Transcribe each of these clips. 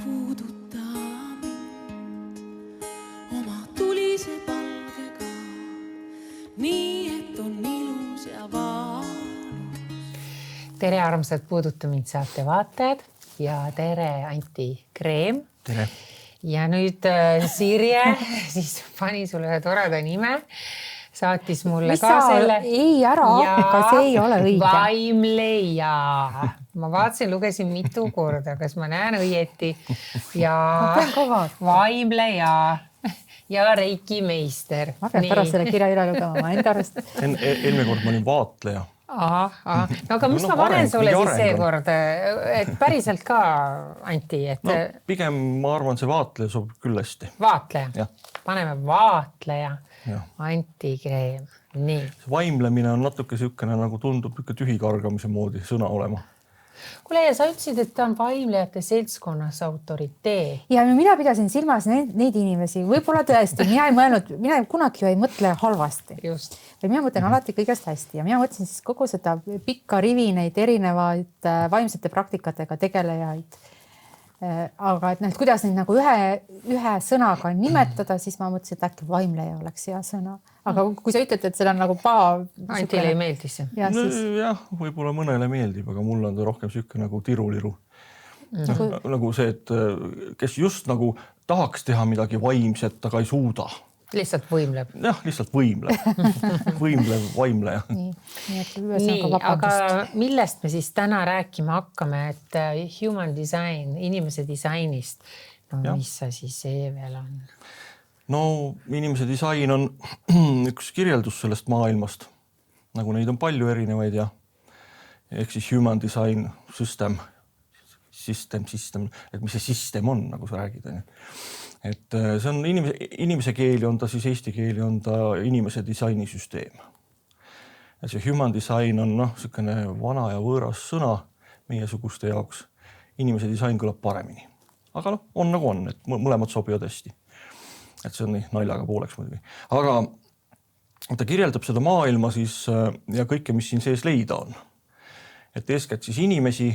puuduta mind oma tulise palgega, nii et on ilus ja valus. Tere armsad Puuduta mind saate vaatajad ja tere Anti Kreem. Tere. Ja nüüd Sirje siis pani sulle toreda nime, saatis mulle ka selle. Ei ära hakka, see ei ole õige. Vaimleja. Ma vaatasin, lugesin mitu korda, kas ma näen õieti. Ja Vaimleja ja Reiki meister. Ma pean pärast selle kirja üle lugema, ma enda arvest. Eelmine kord ma olin vaatleja. Aha. No aga mis ma panen sulle siis seekord, et päriselt ka, Anti? Et... No, pigem ma arvan, see vaatleja sobib küll hästi. Vaatleja? Ja. Paneme vaatleja, ja. Anti Kreem. Nii. See vaimlemine on natuke sükene, nagu tundub tühikargamise moodi sõna olema. Kuule, ja sa ütlesid, et ta on vaimlejate seltskonnas autoritee. Ja mina pidasin silmas neid inimesi. Võib-olla tõesti, mina kunagi ei mõtle halvasti. Just. Mina mõtlen alati kõigest hästi ja mina mõtlesin siis kogu seda pikka rivi neid erinevaid vaimsete praktikatega tegelejaid. Aga et kuidas neid nagu ühe sõnaga nimetada, siis ma mõtlesin, et äkki vaimleja oleks hea sõna. Aga kui sa ütled, et seal on nagu Antile ei meeldis see. Jah, võib-olla mõnele meeldib, aga mulle on ta rohkem sükke nagu tiruliru. Nagu see, et kes just nagu tahaks teha midagi vaimset, aga ei suuda. Lihtsalt võimleb. Jah, lihtsalt võimleb. Võimlev vaimleja. Nii, aga millest me siis täna rääkima hakkame, et human design, inimese disainist, no mis sa siis veel on? No inimese disain on üks kirjeldus sellest maailmast, nagu neid on palju erinevaid ja ehk siis human design system, et mis see system on, nagu sa räägid. Et see on inimese keeli, on ta siis eesti keeli, on ta inimese disainisüsteem. Ja see human design on selline vana ja võõras sõna meiesuguste jaoks. Inimese disain kõlab paremini. Aga on nagu on, et mõlemad sobivad hästi. Et see on nii naljaga pooleks muidugi. Aga ta kirjeldab seda maailma siis ja kõike, mis siin sees leida on. Et eeskätt siis inimesi,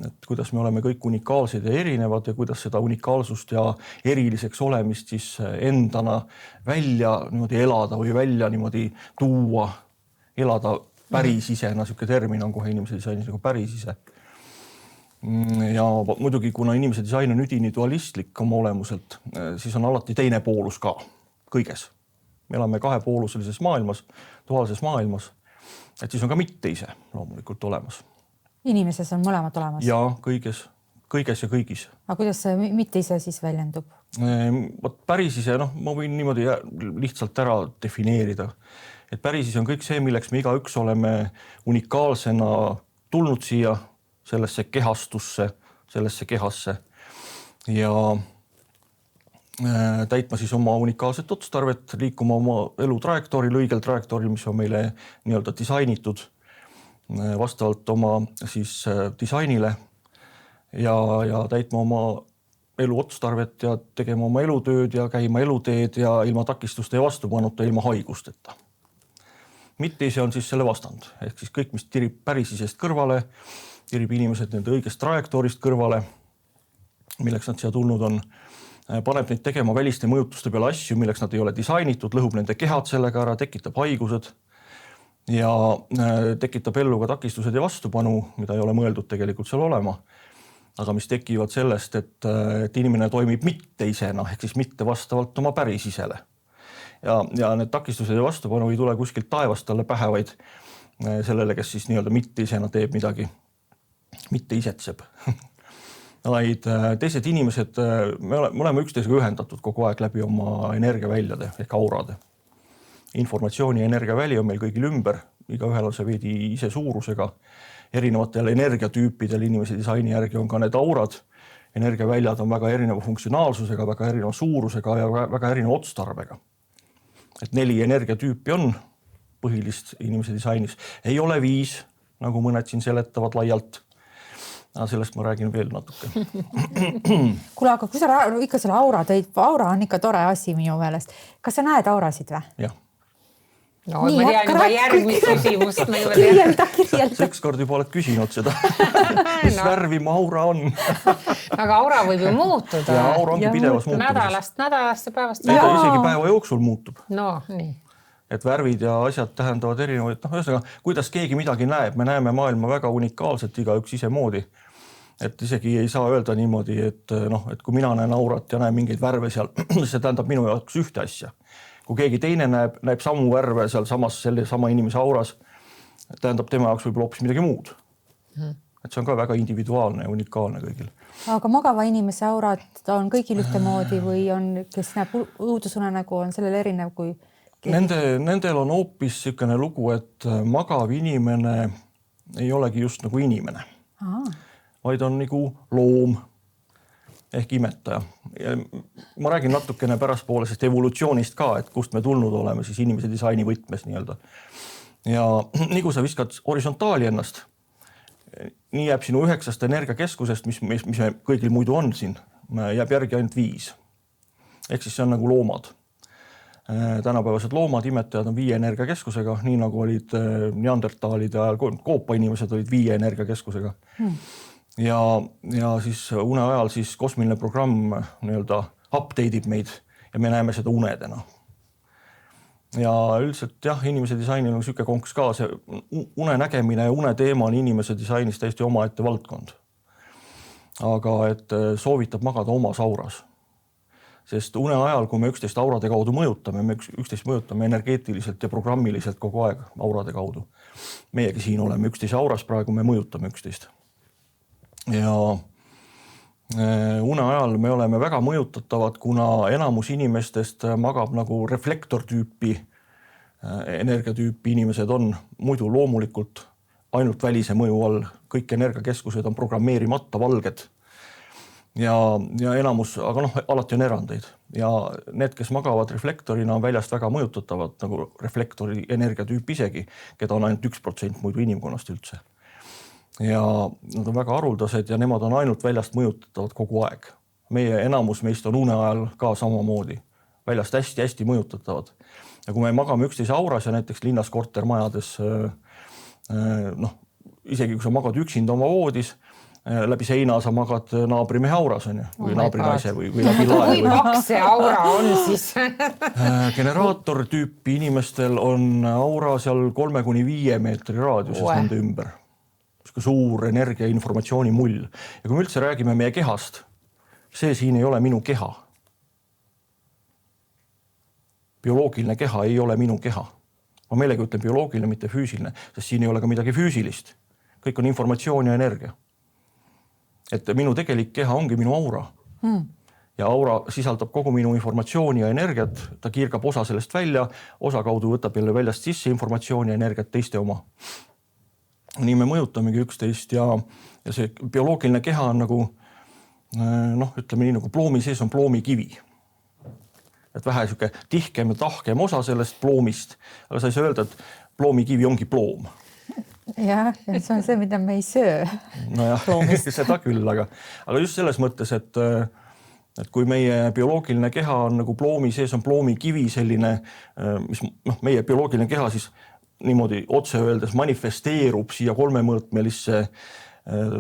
et kuidas me oleme kõik unikaalsed ja erinevad ja kuidas seda unikaalsust ja eriliseks olemist siis endana välja niimoodi elada või välja niimoodi tuua, elada päris isena, siuke termin on kohe inimese disainis nagu päris ise. Ja muidugi, kuna inimese disain on üdini dualistlik oma olemuselt, siis on alati teine poolus ka kõiges. Me elame kahepooluselises maailmas, duaalses maailmas, et siis on ka mitte ise loomulikult olemas. Inimeses on mõlemad olemas? Ja kõiges ja kõigis. Aga kuidas see mitte ise siis väljendub? Päris ise, ma võin niimoodi lihtsalt ära defineerida. Et päris ise on kõik see, milleks me igaüks oleme unikaalsena tulnud siia, sellesse kehastusse, sellesse kehasse ja täitma siis oma unikaalset otstarvet, liikuma oma elu trajektooril, õigel trajektooril, mis on meile nii-öelda disainitud vastavalt oma siis disainile ja täitma oma elu otstarvet ja tegema oma elutööd ja käima eluteed ja ilma takistuste ja vastupanuta, ilma haigusteta. Mitte ise on siis selle vastand, ehk siis kõik, mis tirib päris isest kõrvale, tirib inimesed nende õigest trajektoorist kõrvale, milleks nad siia tulnud on, paneb neid tegema väliste mõjutuste peale asju, milleks nad ei ole disainitud, lõhub nende kehad sellega ära, tekitab haigused ja tekitab ellu ka takistused ja vastupanu, mida ei ole mõeldud tegelikult seal olema, aga mis tekivad sellest, et inimene toimib mitte isena, ehk siis mitte vastavalt oma päris isele. Ja need takistused ja vastupanu ei tule kuskilt taevast talle pähe, vaid sellele, kes siis nii-öelda mitte isena teeb midagi. Mitte isetseb. Vaid teised inimesed, me oleme üksteisega ühendatud kogu aeg läbi oma energiaväljade ehk aurade. Informatsiooni ja energiaväli on meil kõigil ümber, igaühel on see veidi ise suurusega. Erinevatel energiatüüpidel inimese disaini järgi on ka need aurad. Energiaväljad on väga erineva funktsionaalsusega, väga erineva suurusega ja väga erineva otstarbega. Et 4 energiatüüpi on põhilist inimese disainis. Ei ole 5, nagu mõned siin seletavad laialt. Sellest ma räägin veel natuke. Kuule, aga kui sa ikka selle aura tõid, aura on ikka tore asi minu meelest. Kas sa näed aurasid või? Jah. No, ma tean juba järgmist küsimust. Kirjelda. Sa ükskord juba oled küsinud seda, mis värvi mu aura on. Aga aura võib ju muutuda. Ja aura ongi pidevas muutumises. Nädalast ja päevast. Isegi päeva jooksul muutub. No, nii. Et värvid ja asjad tähendavad erinevaid. Ühesõnaga, kuidas keegi midagi näeb, me näeme maailma väga unikaalselt igaüks ise moodi. Et isegi ei saa öelda niimoodi, et kui mina näen aurat ja näen mingeid värve seal, see tähendab minu jaoks ühte asja. Kui keegi teine näeb samu värve seal selle sama inimese auras, tähendab tema jaoks võib-olla hoopis midagi muud. Et see on ka väga individuaalne ja unikaalne kõigil. Aga magava inimese aurat on kõigil ühtemoodi või on, kes näeb õudusunenägu, on sellel erinev kui Nendel on hoopis selline lugu, et magav inimene ei olegi just nagu inimene, vaid on nagu loom ehk imetaja. Ja ma räägin natukene pärastpoolesest evolutsioonist ka, et kust me tulnud oleme siis inimese disaini võtmes nii-öelda. Ja nii kui sa viskad horisontaali ennast, nii jääb sinu 9 energiakeskusest, mis me kõigil muidu on siin, jääb järgi ainult 5. Ehk siis see on nagu loomad. Tänapäevased loomad, imetajad on 5 energiakeskusega, nii nagu olid neandertaalide ajal, koopa inimesed olid 5 energiakeskusega. Ja siis une ajal siis kosmiline programm nii-öelda update'ib meid ja me näeme seda unedena. Ja üldiselt jah, inimese disainil on selline konks ka, see une nägemine ja une teema on inimese disainis täiesti omaette valdkond. Aga et soovitab magada omas auras. Sest une ajal, kui me üksteist aurade kaudu mõjutame, me üksteist mõjutame energeetiliselt ja programmiliselt kogu aeg aurade kaudu. Meiegi siin oleme üksteise auras, praegu me mõjutame üksteist. Ja une ajal me oleme väga mõjutatavad, kuna enamus inimestest magab nagu reflektortüüpi, energiatüüpi inimesed on muidu loomulikult ainult välise mõju all. Kõik energiakeskused on programmeerimata valged. Ja enamus, aga alati on erandeid. Ja need, kes magavad reflektorina, on väljast väga mõjutatavad, nagu reflektori energiatüüp isegi, keda on ainult 1% muidu inimkonnast üldse. Ja nad on väga haruldased ja nemad on ainult väljast mõjutatavad kogu aeg. Meie enamus meist on une ajal ka samamoodi. Väljast hästi mõjutatavad. Ja kui me magame üksteise auras ja näiteks linnas kortermajades, isegi kui sa magad üksinda oma voodis, läbi seina sa magad naabrimehe auras on ju, või naabrinaise või läbi lae. Kui paks see aura on siis? Generaator tüüpi inimestel on aura seal 3-5 meetri raadiuses nende ümber. Suur energia ja informatsiooni mull. Ja kui me üldse räägime meie kehast, see siin ei ole minu keha. Bioloogiline keha ei ole minu keha. Ma meelega ütlen bioloogiline, mitte füüsiline, sest siin ei ole ka midagi füüsilist. Kõik on informatsioon ja energia. Et minu tegelik keha ongi minu aura. Ja aura sisaldab kogu minu informatsiooni ja energiat. Ta kiirgab osa sellest välja, osa kaudu võtab jälle väljast sisse informatsiooni ja energiat teiste oma. Nii me mõjutamegi üksteist ja see bioloogiline keha on nagu, ütleme nii, nagu ploomi sees on ploomikivi. Et vähe selline tihkem ja tahkem osa sellest ploomist, aga sa ei saa öelda, et ploomikivi ongi ploom. Jah, see on see, mida me ei söö. Nojah, seda küll, aga just selles mõttes, et kui meie bioloogiline keha on nagu ploomi sees on ploomikivi selline, mis meie bioloogiline keha siis niimoodi otse öeldes manifesteerub siia 3-mõõtmelisse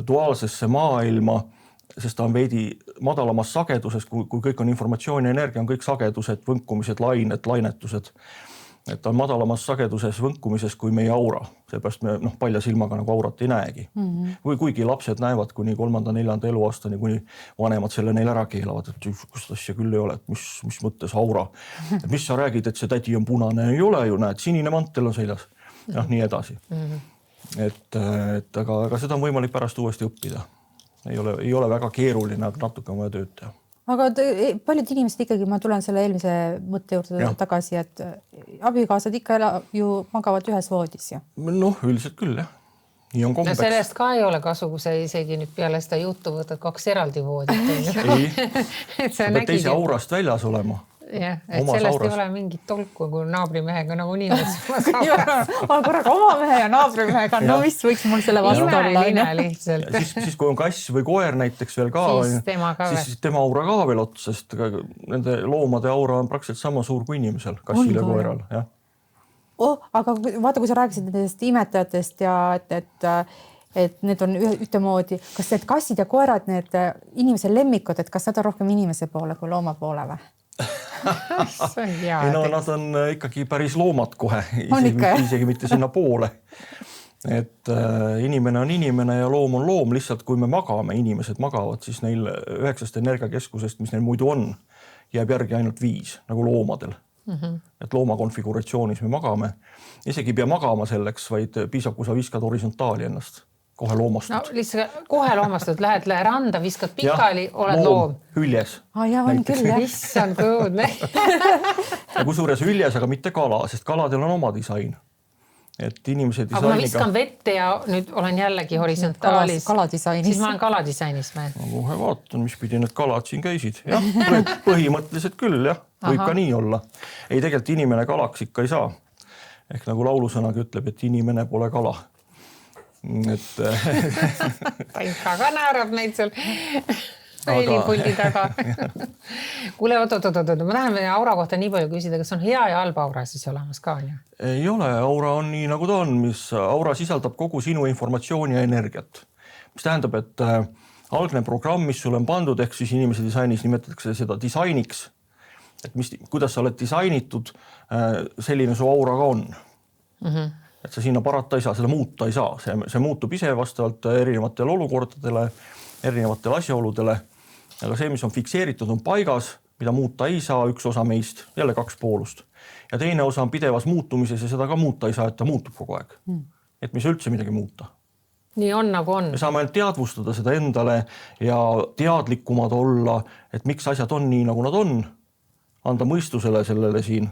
duaalsesse maailma, sest ta on veidi madalamas sageduses, kui kõik on informatsioon ja energia, on kõik sagedused, võnkumised, lained, lainetused. Et ta on madalamas sageduses võnkumises kui meie aura. Seepärast me palja silmaga nagu aurat ei näegi. Või kuigi lapsed näevad kuni 3.-4. eluaastani, kuni vanemad selle neil ära keelavad, et kust asja küll ei ole, et mis mõttes aura. Et mis sa räägid, et see tädi on punane, ei ole ju, näed, sinine mantel on seljas. Ja nii edasi. Aga seda on võimalik pärast uuesti õppida. Ei ole väga keeruline, aga natuke on vaja tööd teha. Aga paljud inimesed ikkagi, ma tulen selle eelmise mõtte juurde tagasi, et abikaasad ikka ju magavad ühes voodis. Üldiselt küll, jah. Nii on kombeks. Sellest ka ei ole kasu, kui sa isegi nüüd peale seda juttu võtad 2 eraldi voodit. Ei, sa pead teise aurast väljas olema. Jah, et sellest ei ole mingit tolku, kui naabrimehega nagu nii korraga oma mehe ja naabrimehega, mis võiks mul selle vastu olla? Lihtsalt. Siis kui on kass või koer näiteks veel ka, siis tema aura ka veel ots, sest nende loomade aura on praktiliselt sama suur kui inimesel, kassil ja koeral. aga vaata, kui sa rääkisid nendest imetajatest ja et need on ühtemoodi, kas need kassid ja koerad, need inimese lemmikud, et kas nad on rohkem inimese poole kui looma poole või? See on hea. No nad on ikkagi päris loomad kohe, isegi mitte sinna poole. Et inimene on inimene ja loom on loom, lihtsalt kui me magame, inimesed magavad, siis neil 9 energiakeskusest, mis neil muidu on, jääb järgi ainult 5, nagu loomadel. Et looma konfiguratsioonis me magame. Isegi ei pea magama selleks, vaid piisab, kui sa viskad horisontaali ennast. Kohe loomastud. No lihtsalt kohe loomastud, lähed randa, viskad pikali, oled loom. Hüljes. Ja on küll, jah. Issand kõudne. Ja kusjuures hüljes, aga mitte kala, sest kaladel on oma disain. Et inimese disainiga... Aga ma viskan vette ja nüüd olen jällegi horisontaalis. Kaladisainis. Siis ma olen kaladisainis või? Ma kohe vaatan, mis pidi need kalad siin käisid. Jah, põhimõtteliselt küll, jah. Võib ka nii olla. Ei, tegelikult inimene kalaks ikka ei saa. Ehk nagu laulusõnaga ütleb, et inimene pole kala. Ta ikka ka naerab neid seal helipuldi taga. Kuule, oot. Ma tahan aura kohta nii palju küsida, kas on hea ja halb aura siis olemas ka? Ei ole, aura on nii nagu ta on, mis aura sisaldab kogu sinu informatsiooni ja energiat. Mis tähendab, et algne programm, mis sul on pandud, ehk siis inimese disainis nimetatakse seda disainiks, et kuidas sa oled disainitud, selline su aura ka on. Et sa sinna parata ei saa, seda muuta ei saa. See muutub ise vastavalt erinevatele olukordadele, erinevatele asjaoludele. Aga see, mis on fikseeritud, on paigas, mida muuta ei saa, üks osa meist, jälle 2 poolust. Ja teine osa on pidevas muutumises ja seda ka muuta ei saa, et ta muutub kogu aeg. Et mis üldse midagi muuta. Nii on nagu on. Me saame teadvustada seda endale ja teadlikumad olla, et miks asjad on nii, nagu nad on. Anda mõistusele sellele siin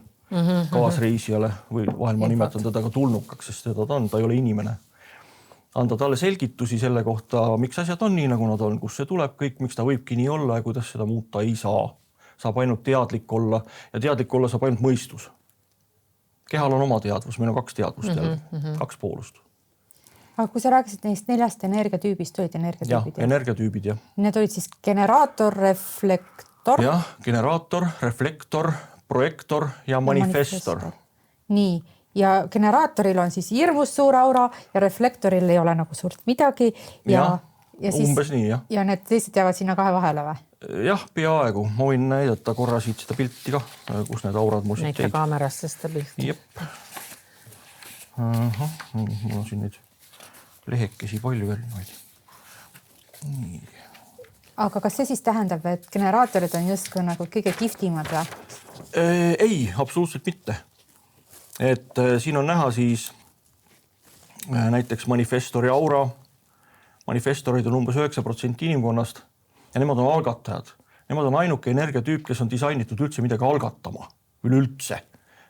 kaasreisijale või vahel ma nimetan teda ka tulnukaks, sest teda ta on, ta ei ole inimene. Anda talle selgitusi selle kohta, miks asjad on nii, nagu nad on, kus see tuleb kõik, miks ta võibki nii olla ja kuidas seda muuta ei saa. Saab ainult teadlik olla ja teadlik olla saab ainult mõistus. Kehal on oma teadvus, meil on 2 teadvust jälle, 2 poolust. Aga kui sa rääkisid neist 4 energiatüübist, olid energiatüübid? Jah, energiatüübid, jah. Need olid siis generaator, reflektor? Jah, generaator, reflektor, projektor ja manifestor. Nii, ja generaatoril on siis hirmus suur aura ja reflektoril ei ole nagu suurt midagi. Ja siis, umbes nii, jah. Ja need teised jäävad sinna 2 vahele või? Jah, peaaegu. Ma võin näidata korra siit seda pilti ka, kus need aurad mul Näita kaamerasse seda pilti. Jep. Mul on siin neid lehekesi palju erinevaid. Nii. Aga kas see siis tähendab, et generaatorid on justkui nagu kõige kihvtimad või? Ei, absoluutselt mitte. Et siin on näha siis näiteks manifestori aura. Manifestorid on umbes 9% inimkonnast ja nemad on algatajad. Nemad on ainuke energiatüüp, kes on disainitud üldse midagi algatama. Üleüldse.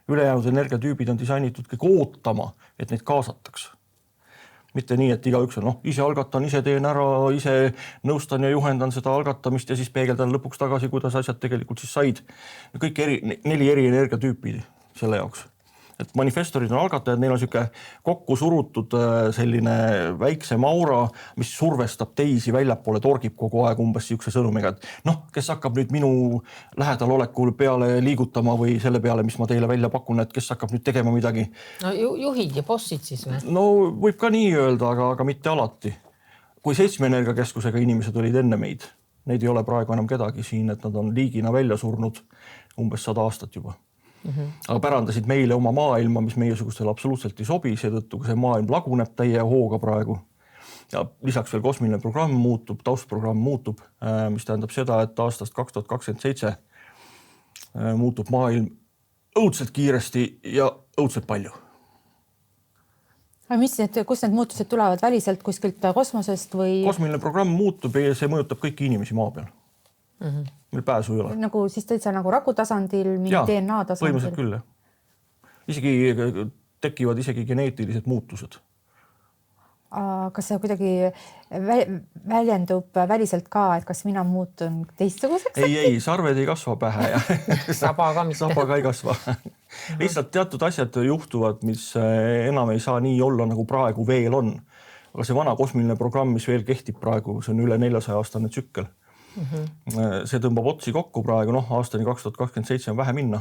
Ülejäänud energiatüübid on disainitud kõik ootama, et neid kaasatakse. Mitte nii, et igaüks on, ise algatan, ise teen ära, ise nõustan ja juhendan seda algatamist ja siis peegeldan lõpuks tagasi, kuidas asjad tegelikult siis said. Kõik 4 eri energiatüüpid selle jaoks. Et manifestorid on algatajad, neil on siuke kokku surutud selline väiksem aura, mis survestab teisi väljapoole, torgib kogu aeg umbes siukse sõnumiga, et kes hakkab nüüd minu lähedal olekul peale liigutama või selle peale, mis ma teile välja pakun, et kes hakkab nüüd tegema midagi. No juhid ja bossid siis või? No võib ka nii öelda, aga mitte alati. Kui 7 energiakeskusega inimesed olid enne meid, neid ei ole praegu enam kedagi siin, et nad on liigina välja surnud umbes 100 aastat juba. Aga pärandasid meile oma maailma, mis meiesugustele absoluutselt ei sobi, seetõttu see maailm laguneb täie hooga praegu. Ja lisaks veel kosmiline programm muutub, taustprogramm muutub, mis tähendab seda, et aastast 2027 muutub maailm õudselt kiiresti ja õudselt palju. Kust need muutused tulevad väliselt kuskilt kosmosest või? Kosmiline programm muutub ja see mõjutab kõiki inimesi maa peal. Meil pääsu ei ole. Nagu siis täitsa nagu rakutasandil, mingi DNA tasandil? Põhimõtteliselt küll, jah. Isegi tekivad isegi geneetilised muutused. Kas see kuidagi väljendub väliselt ka, et kas mina muutun teistsuguseks? Ei, sarved ei kasva pähe. Saba ka mitte. Saba ka ei kasva. Lihtsalt teatud asjad juhtuvad, mis enam ei saa nii olla, nagu praegu veel on. Aga see vana kosmiline programm, mis veel kehtib praegu, see on üle 400 aastane tsükkel. See tõmbab otsi kokku praegu, aastani 2027 on vähe minna.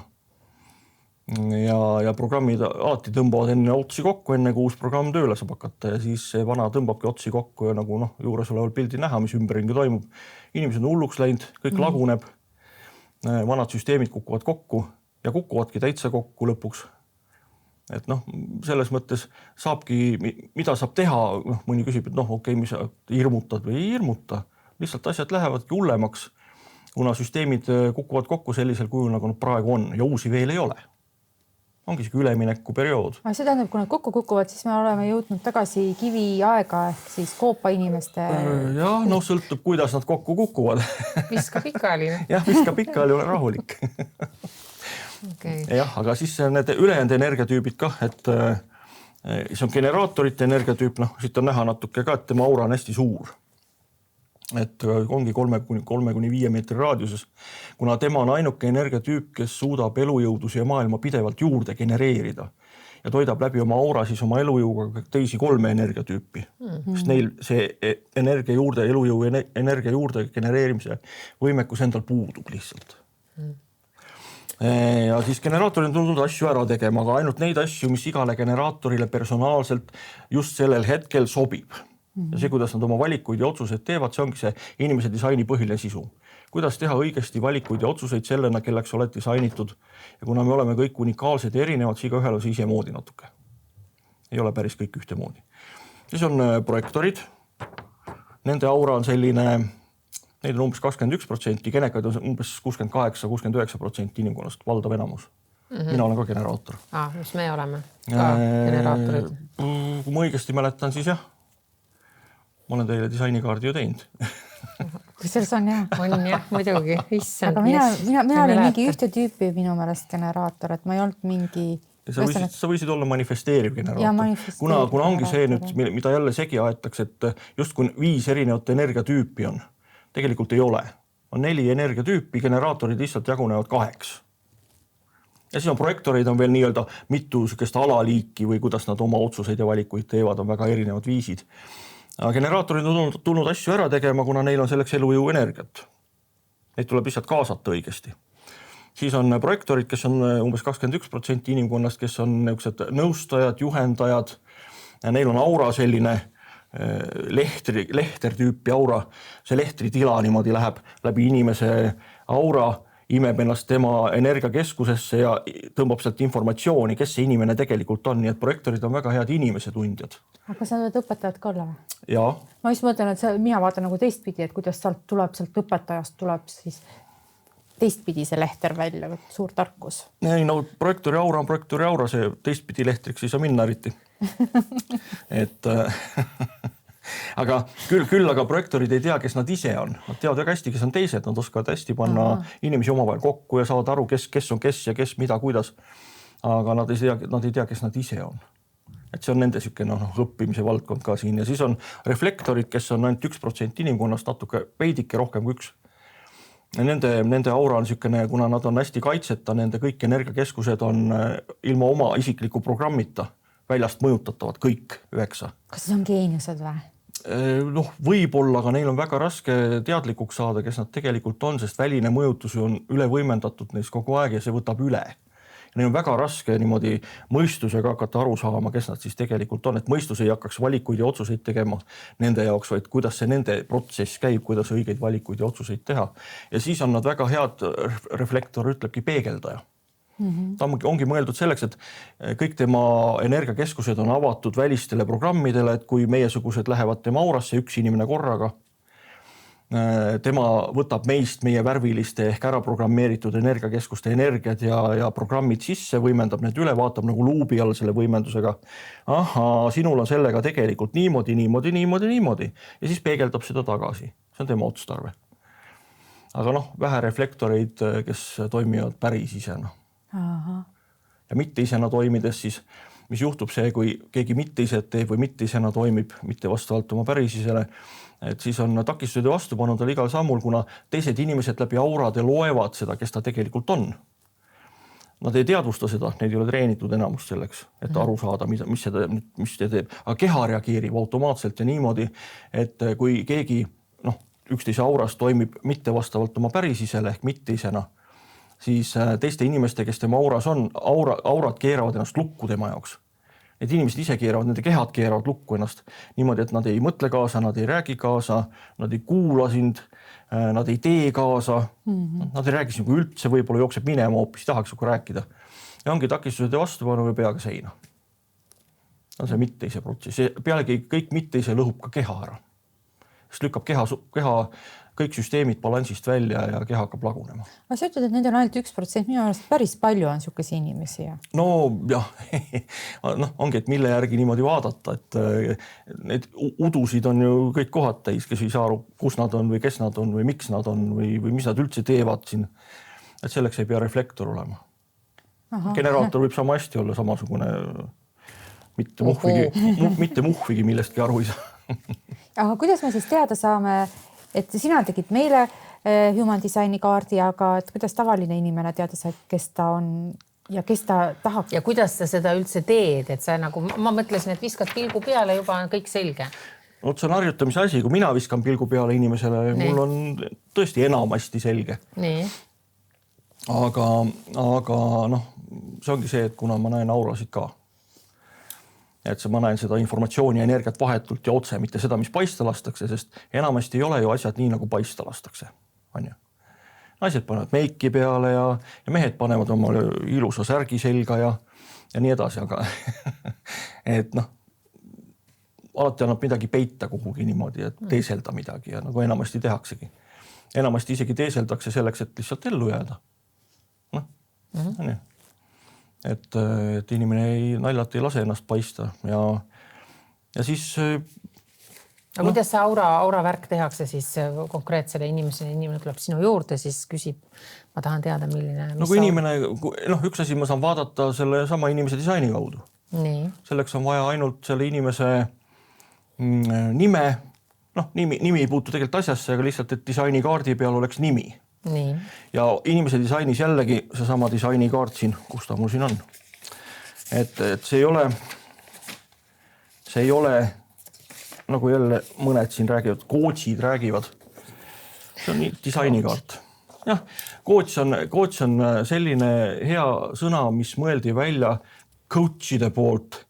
ja programmid alati tõmbavad enne otsi kokku, enne kui uus programm tööle saab hakata ja siis see vana tõmbabki otsi kokku ja nagu juures oleval pildi näha, mis ümberringi toimub. Inimesed on hulluks läinud, kõik laguneb, vanad süsteemid kukuvad kokku ja kukuvadki täitsa kokku lõpuks. Et selles mõttes saabki, mida saab teha, mõni küsib, et okei, mis hirmutad või ei hirmuta, lihtsalt asjad lähevadki hullemaks, kuna süsteemid kukuvad kokku sellisel kujul, nagu nad praegu on ja uusi veel ei ole. Ongi siuke ülemineku periood. See tähendab, kui nad kokku kukuvad, siis me oleme jõudnud tagasi kivi aega ehk siis koopa inimeste... Jah, sõltub, kuidas nad kokku kukuvad. Viska pikali. Jah, viska pikali, ole rahulik. Okay. Jah, aga siis need ülejäänud energiatüübid kah, et see on generaatorite energiatüüp, siit on näha natuke ka, et tema aura on hästi suur. Et ongi 3-5 meetri raadiuses, kuna tema on ainuke energiatüüp, kes suudab elujõudusi ja maailma pidevalt juurde genereerida ja toidab läbi oma aura siis oma elujõuga teisi 3 energiatüüpi. Sest neil see energia juurde, elujõu energia juurde genereerimise võimekus endal puudub lihtsalt. Ja siis generaatorid on tulnud asju ära tegema, aga ainult neid asju, mis igale generaatorile personaalselt just sellel hetkel sobib. Ja see, kuidas nad oma valikuid ja otsuseid teevad, see ongi see inimese disaini põhiline sisu. Kuidas teha õigesti valikuid ja otsuseid sellena, kelleks oled disainitud. Ja kuna me oleme kõik unikaalsed ja erinevad, siis igaühel on see ise moodi natuke. Ei ole päris kõik ühte moodi. Siis on projektorid. Nende aura on selline, neid on umbes 21%, genekaid on umbes 68-69% inimkonnast, valdav enamus. Mina olen ka generaator. Mis me oleme? Ka generaatorid. Kui ma õigesti mäletan, siis jah. Ma olen teile disainikaardi ju teinud. Kusjuures on jah. On jah, muidugi. Aga mina olin mingi ühte tüüpi minu meelest generaator, et ma ei olnud mingi... Sa võisid olla manifesteeriv generaator. Kuna ongi see nüüd, mida jälle segi aetakse, et just kui 5 erinevat energiatüüpi on, tegelikult ei ole. On 4 energiatüüpi, generaatorid lihtsalt jagunevad 2. Ja siis on projektoreid on veel nii-öelda mitu sükest alaliiki või kuidas nad oma otsuseid ja valikuid teevad, on väga erinevad viisid. Generaatorid on tulnud asju ära tegema, kuna neil on selleks elujõu energiat. Neid tuleb lihtsalt kaasata õigesti. Siis on projektorid, kes on umbes 21% inimkonnast, kes on nõustajad, juhendajad. Ja neil on aura selline lehtertüüpi aura. See lehtritila niimoodi läheb läbi inimese aura, imeb ennast tema energiakeskusesse ja tõmbab sealt informatsiooni, kes see inimene tegelikult on. Nii et projektorid on väga head inimese tundjad. Aga sa oled õpetajad ka olla või? Jaa. Ma just mõtlen, et mina vaatan nagu teistpidi, et kuidas sealt õpetajast tuleb siis teistpidi see lehter välja, suur tarkus. Ei, projektori aura, see teistpidi lehtriks ei saa minna eriti. Et... Aga küll aga projektorid ei tea, kes nad ise on. Nad teavad väga hästi, kes on teised. Nad oskavad hästi panna inimesi omavahel kokku ja saavad aru, kes on kes ja kes mida, kuidas. Aga nad ei tea, kes nad ise on. Et see on nende sükene õppimise valdkond ka siin. Ja siis on reflektorid, kes on ainult 1% inimkonnast, natuke veidike rohkem kui 1. Ja nende aura on sükene, kuna nad on hästi kaitseta, nende kõik energiakeskused on ilma oma isikliku programmita väljast mõjutatavad kõik 9. Kas see on geeniused või? Võib-olla, aga neil on väga raske teadlikuks saada, kes nad tegelikult on, sest väline mõjutus on üle võimendatud neis kogu aeg ja see võtab üle. Ja neil on väga raske niimoodi mõistusega hakata aru saama, kes nad siis tegelikult on, et mõistus ei hakkaks valikuid ja otsuseid tegema nende jaoks, vaid kuidas see nende protsess käib, kuidas õigeid valikuid ja otsuseid teha. Ja siis on nad väga head, reflektor ütlebki peegeldaja. Ta ongi mõeldud selleks, et kõik tema energiakeskused on avatud välistele programmidele, et kui meiesugused lähevad tema aurasse, üks inimene korraga, tema võtab meist meie värviliste ehk ära programmeeritud energiakeskuste energiat ja programmid sisse, võimendab need üle, vaatab nagu luubi all selle võimendusega. Sinul on sellega tegelikult niimoodi. Ja siis peegeldab seda tagasi. See on tema otstarve. Aga vähe reflektoreid, kes toimivad päris isena. Ja mitte isena toimides siis, mis juhtub see, kui keegi mitte ise teeb või mitte isena toimib, mitte vastavalt oma päris isele, et siis on takistused ja vastupanud igal sammul, kuna teised inimesed läbi aurade loevad seda, kes ta tegelikult on. Nad ei teadvusta seda, neid ei ole treenitud enamust selleks, et aru saada, mis see teeb. Aga keha reageerib automaatselt ja niimoodi, et kui keegi üksteise auras toimib mitte vastavalt oma päris isele ehk mitte isena, siis teiste inimeste, kes tema auras on, aurad keeravad ennast lukku tema jaoks. Need inimesed ise keeravad, nende kehad keeravad lukku ennast niimoodi, et nad ei mõtle kaasa, nad ei räägi kaasa, nad ei kuula sind, nad ei tee kaasa, nad ei räägi sinuga üldse, võib-olla jookseb minema hoopis, tahaks sinuga rääkida. Ja ongi takistused ja vastupanu või peaga seina. On see mitteise protsessi. Pealegi kõik mitteise lõhub ka keha ära. Sest lükkab keha kõik süsteemid balansist välja ja keha hakkab lagunema. Sa ütled, et need on ainult 1%, minu arust päris palju on niisuguse inimesi. No jah, ongi, et mille järgi niimoodi vaadata, et need udusid on ju kõik kohad täis, kes ei saa aru, kus nad on või kes nad on või miks nad on või mis nad üldse teevad siin. Et selleks ei pea reflektor olema. Generaator võib sama hästi olla samasugune, mitte muhvigi millestki aru ei saa. Aga kuidas me siis teada saame, et sina tegid meile human designi kaardi, aga et kuidas tavaline inimene teada saab, kes ta on ja kes ta tahab? Ja kuidas sa seda üldse teed, et sa nagu, ma mõtlesin, et viskad pilgu peale, juba on kõik selge. See on harjutamise asi, kui mina viskan pilgu peale inimesele, mul on tõesti enamasti selge. Nii. Aga see ongi see, et kuna ma näen aurasid ka, et ma näen seda informatsiooni ja energiat vahetult ja otse, mitte seda, mis paista lastakse, sest enamasti ei ole ju asjad nii, nagu paista lastakse. Naised panevad meiki peale ja mehed panevad oma ilusa särgi selga ja nii edasi, aga et alati annab midagi peita kuhugi niimoodi, et teeselda midagi ja nagu enamasti tehaksegi. Enamasti isegi teeseldakse selleks, et lihtsalt ellu jääda. Et inimene naljalt ei lase ennast paista ja siis... Aga kuidas see aura värk tehakse siis konkreetsele inimesele? Inimene tuleb sinu juurde, siis küsib, ma tahan teada, milline... Kui inimene, üks asi ma saan vaadata selle sama inimese disaini kaudu. Nii. Selleks on vaja ainult selle inimese nime. Nimi ei puutu tegelikult asjasse, aga lihtsalt, et disaini kaardi peal oleks nimi. Nii. Ja inimese disainis jällegi see sama disaini kaart siin, kus ta mul siin on. Et see ei ole, nagu jälle mõned siin räägivad, coachid räägivad. See on disaini kaart. Jah, coach on selline hea sõna, mis mõeldi välja coachide poolt,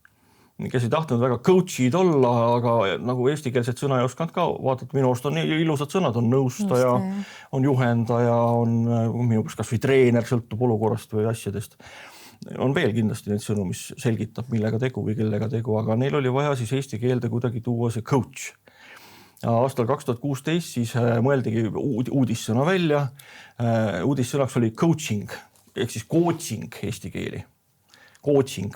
kes ei tahtnud väga coachid olla, aga nagu eestikeelset sõna ei oskanud ka vaadata, minu arust on ilusad sõnad, on nõustaja, on juhendaja, on minu arust kas või treener, sõltub olukorrast või asjadest. On veel kindlasti neid sõnu, mis selgitab, millega tegu või kellega tegu, aga neil oli vaja siis eesti keelde kuidagi tuua see coach. Aastal 2016 siis mõeldigi uudissõna välja. Uudissõnaks oli coaching, ehk siis coaching eesti keeli. Coaching.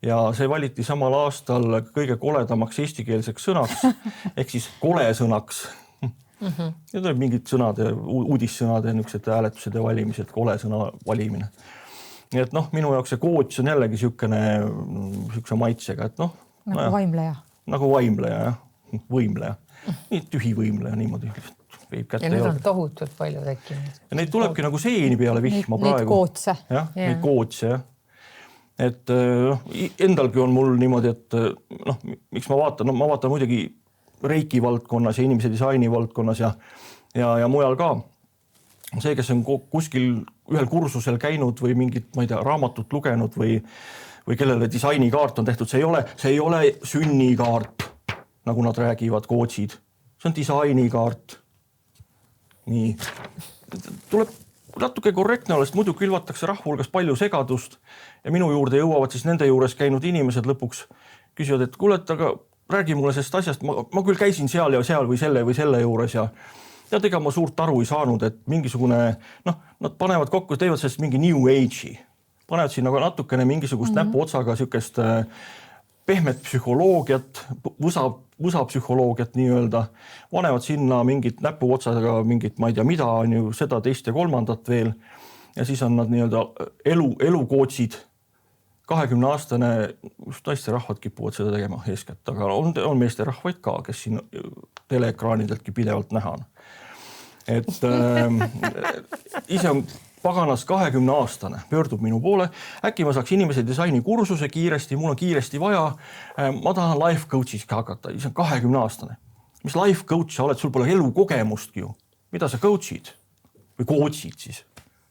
Ja see valiti samal aastal kõige koledamaks eestikeelseks sõnaks, ehk siis kole sõnaks. Ja tuleb mingid sõnad, uudissõnad ja niisugused hääletused ja valimised, kole sõna valimine. Nii et minu jaoks see coach on jällegi niisuguse maitsega, et nagu vaimleja. Nagu vaimleja, jah. Võimleja. Nii tühi võimleja niimoodi. Ja need on tohutult palju tekkinud. Ja neid tulebki nagu seeni peale vihma praegu. Neid kootse. Jah, neid kootse, jah. Et endalgi on mul niimoodi, et miks ma vaatan muidugi reiki valdkonnas ja inimese disaini valdkonnas ja mujal ka. See, kes on kuskil ühel kursusel käinud või mingit, ma ei tea, raamatut lugenud või kellele disainikaart on tehtud, see ei ole sünnikaart, nagu nad räägivad coachid. See on disainikaart. Nii. Tuleb natuke korrektne olla, sest muidu külvatakse rahvulgas palju segadust ja minu juurde jõuavad siis nende juures käinud inimesed lõpuks küsivad, et kuule, aga räägi mulle sellest asjast, ma küll käisin seal ja seal või selle juures ja ega ma suurt aru ei saanud, et mingisugune, nad panevad kokku, teevad sellest mingi new age'i, panevad siin nagu natukene mingisugust näpu otsaga niisugust pehmet psühholoogiat, võsa psühholoogiat nii-öelda, vanevad sinna mingit näpu otsaga, mingit, ma ei tea mida, on ju seda, teist ja kolmandat veel. Ja siis on nad nii-öelda elukootsid, 20-aastane, just naisterahvad kipuvad seda tegema eeskätt, aga on meesterahvaid ka, kes siin teleekraanideltki pidevalt näha on. Et ise on paganas 20-aastane, pöördub minu poole, äkki ma saaks inimese disaini kursuse kiiresti, mul on kiiresti vaja, ma tahan life coach'iks hakata, ise on 20-aastane. Mis life coach sa oled, sul pole elukogemustki ju, mida sa coach'id või coach'id siis?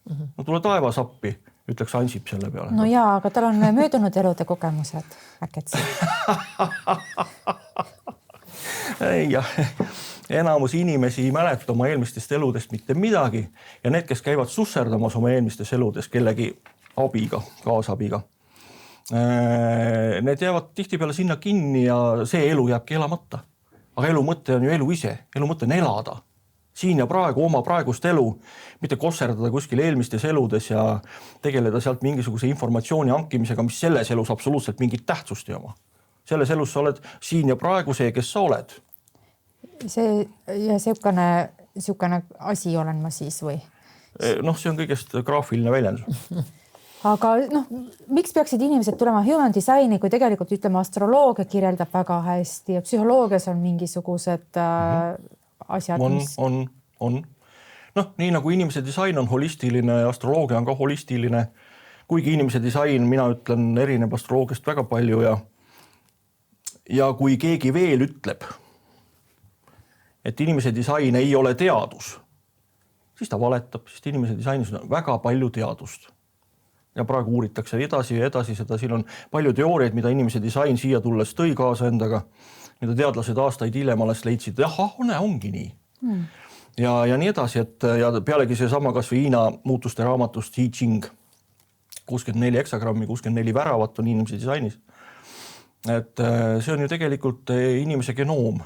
No tule taevas appi, ütleks Ansip selle peale. No jaa, aga tal on möödunud elude kogemused. Äkki jah, enamus inimesi ei mäleta oma eelmistest eludest mitte midagi ja need, kes käivad susserdamas oma eelmistes eludes kellegi abiga, kaasabiga, need jäävad tihtipeale sinna kinni ja see elu jääbki elamata. Aga elu mõte on ju elu ise, elu mõte on elada. Siin ja praegu oma praegust elu, mitte kosserdada kuskil eelmistes eludes ja tegeleda sealt mingisuguse informatsiooni hankimisega, mis selles elus absoluutselt mingit tähtsust ei oma. Selles elus sa oled siin ja praegu see, kes sa oled. See ja siukene asi olen ma siis või? Noh, see on kõigest graafiline väljendus. Aga miks peaksid inimesed tulema human designi, kui tegelikult ütleme astroloogia kirjeldab väga hästi ja psühholoogias on mingisugused asjad, On. Noh, nii nagu inimese disain on holistiline, astroloogia on ka holistiline, kuigi inimese disain, mina ütlen, erineb astroloogiast väga palju ja kui keegi veel ütleb, et inimese disain ei ole teadus, siis ta valetab, sest inimese disainis on väga palju teadust. Ja praegu uuritakse edasi ja edasi seda, siin on palju teooriaid, mida inimese disain siia tulles tõi kaasa endaga, mida teadlased aastaid hiljem alles leidsid, ongi nii. Ja nii edasi, et ja pealegi see sama kas või Hiina muutuste raamatust I Ching, 64 heksagrammi, 64 väravat on inimese disainis. Et see on ju tegelikult inimese genoom.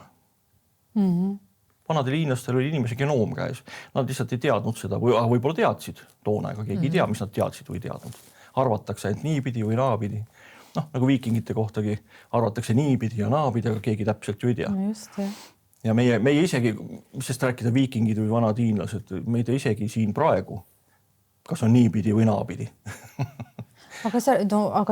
Vanadel hiinlastel oli inimese genoom käes. Nad lihtsalt ei teadnud seda või võib-olla teadsid toona, ega keegi ei tea, mis nad teadsid või teadnud. Arvatakse, et niipidi või naapidi. Nagu viikingite kohtagi arvatakse niipidi ja naapidi, aga keegi täpselt ju ei tea. No just, jah. Ja meie isegi, mis sest rääkida viikingid või vanad hiinlased, meid isegi siin praegu, kas on niipidi või naapidi. Aga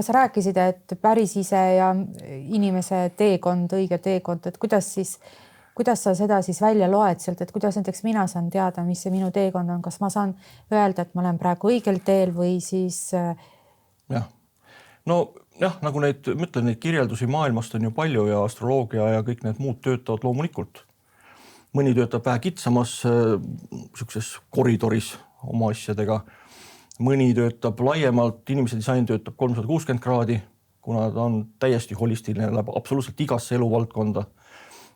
sa rääkisid, et päris ise ja inimese teekond, õige teekond, et kuidas sa seda siis välja loed sealt, et kuidas näiteks mina saan teada, mis see minu teekond on, kas ma saan öelda, et ma olen praegu õigel teel või siis... Jah. No jah, nagu neid kirjeldusi maailmast on ju palju ja astroloogia ja kõik need muud töötavad loomulikult. Mõni töötab vähe kitsamas sellises koridoris oma asjadega. Mõni töötab laiemalt, inimese disain töötab 360 kraadi, kuna ta on täiesti holistiline, läheb absoluutselt igasse eluvaldkonda.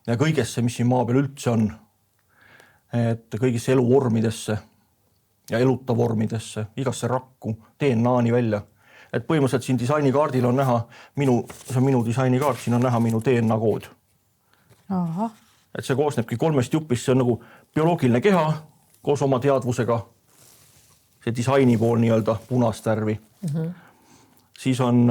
Ja kõigesse, mis siin maa peal üldse on, et kõigisse eluvormidesse ja elutavormidesse, igasse rakku, DNA-ni välja. Et põhimõtteliselt siin disainikaardil on näha, see on minu disainikaart, siin on näha minu DNA kood. Aha. Et see koosnebki 3 jupist, see on nagu bioloogiline keha koos oma teadvusega, see disaini pool nii-öelda punast värvi. Siis on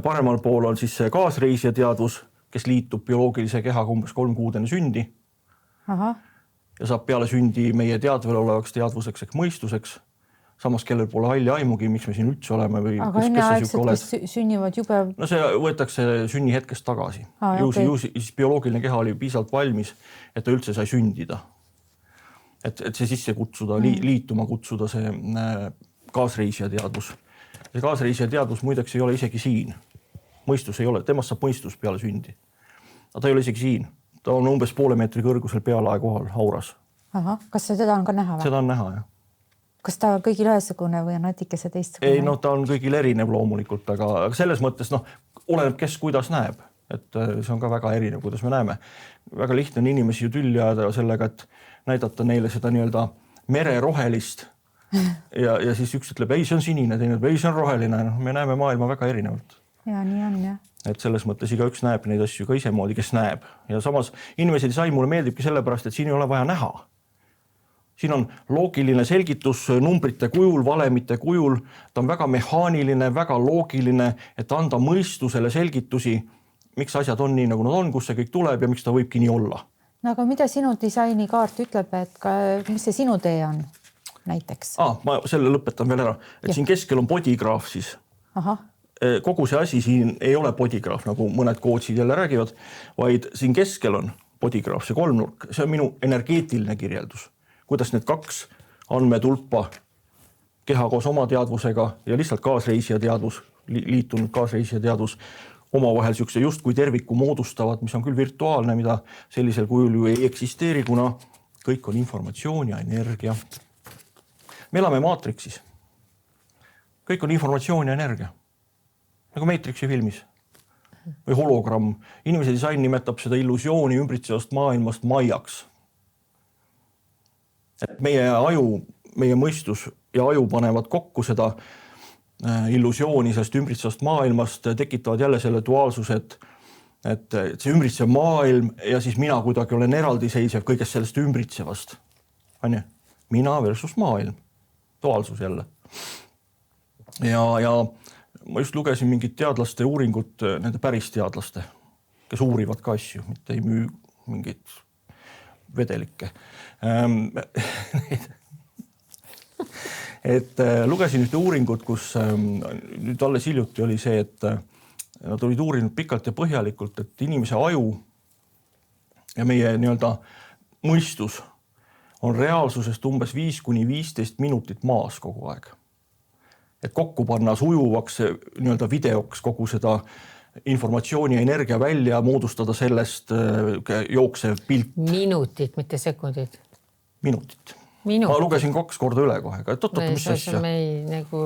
paremal pool on siis see kaasreisija teadvus, kes liitub bioloogilise kehaga umbes 3 kuud enne sündi. Aha. Ja saab peale sündi meie teadvel olevaks teadvuseks ehk mõistuseks. Samas kellel pole halli aimugi, miks me siin üldse oleme või aga enneaegselt, kes sünnivad jube... No see võetakse sünni hetkest tagasi. Siis bioloogiline keha oli piisavalt valmis, et ta üldse sai sündida. Et see sisse kutsuda, liituma kutsuda see kaasreisija teadvus. See kaasreisija teadvus muideks ei ole isegi siin. Mõistus ei ole, temast saab mõistus peale sündi. Aga ta ei ole isegi siin. Ta on umbes poole meetri kõrgusel pealae kohal, auras. Aha, kas seda on ka näha? Seda on näha, jah. Kas ta on kõigil ühesugune või on natikese teistsugune? Ei, ta on kõigil erinev loomulikult, aga selles mõttes oleneb, kes kuidas näeb. Et see on ka väga erinev, kuidas me näeme. Väga lihtne on inimesi ju tülli ajada sellega, et näidata neile seda nii-öelda mererohelist. Ja siis üks ütleb, ei, see on sinine, teine ütleb, ei, see on roheline. Me näeme maailma väga erinevalt. Ja nii on, jah. Et selles mõttes igaüks näeb neid asju ka ise moodi, kes näeb. Ja samas inimese disain mulle meeldibki sellepärast, et siin ei ole vaja näha. Siin on loogiline selgitus numbrite kujul, valemite kujul. Ta on väga mehaaniline, väga loogiline, et anda mõistusele selgitusi, miks asjad on nii, nagu nad on, kus see kõik tuleb ja miks ta võibki nii olla. No aga mida sinu disainikaart ütleb, et mis see sinu tee on näiteks? Ma selle lõpetan veel ära. Et siin keskel on bodygraaf siis. Aha. Kogu see asi siin ei ole bodygraaf, nagu mõned coachid jälle räägivad, vaid siin keskel on bodygraaf, see kolmnurk. See on minu energeetiline kirjeldus. Kuidas need 2 andmetulpa keha koos oma teadvusega ja lihtsalt kaasreisija teadvus, liitunud kaasreisija teadvus omavahel siukse just kui terviku moodustavad, mis on küll virtuaalne, mida sellisel kujul ju ei eksisteeri, kuna kõik on informatsioon ja energia. Me elame maatriksis. kõik on informatsioon ja energia. Nagu Matrixi filmis või hologramm. Inimese disain nimetab seda illusiooni ümbritsevast maailmast maiaks. Et meie aju, meie mõistus ja aju panevad kokku seda illusiooni sellest ümbritsevast maailmast, tekitavad jälle selle duaalsuse, et see ümbritsev maailm ja siis mina kuidagi olen eraldiseisev kõigest sellest ümbritsevast. Mina versus maailm. Duaalsus jälle. Ja ma just lugesin mingit teadlaste uuringut, nende päris teadlaste, kes uurivad ka asju, mitte ei müü mingit vedelikke. Et lugesin ühte uuringut, kus nüüd alles hiljuti oli see, et nad olid uurinud pikalt ja põhjalikult, et inimese aju ja meie nii-öelda mõistus on reaalsusest umbes 5-15 minutit maas kogu aeg. Et kokku panna sujuvaks nii-öelda videoks kogu seda informatsiooni ja energia välja, moodustada sellest jooksev pilt. Minutit, mitte sekundid. Minutit. Ma lugesin 2 korda üle kohe. Mis asja? Me ei nagu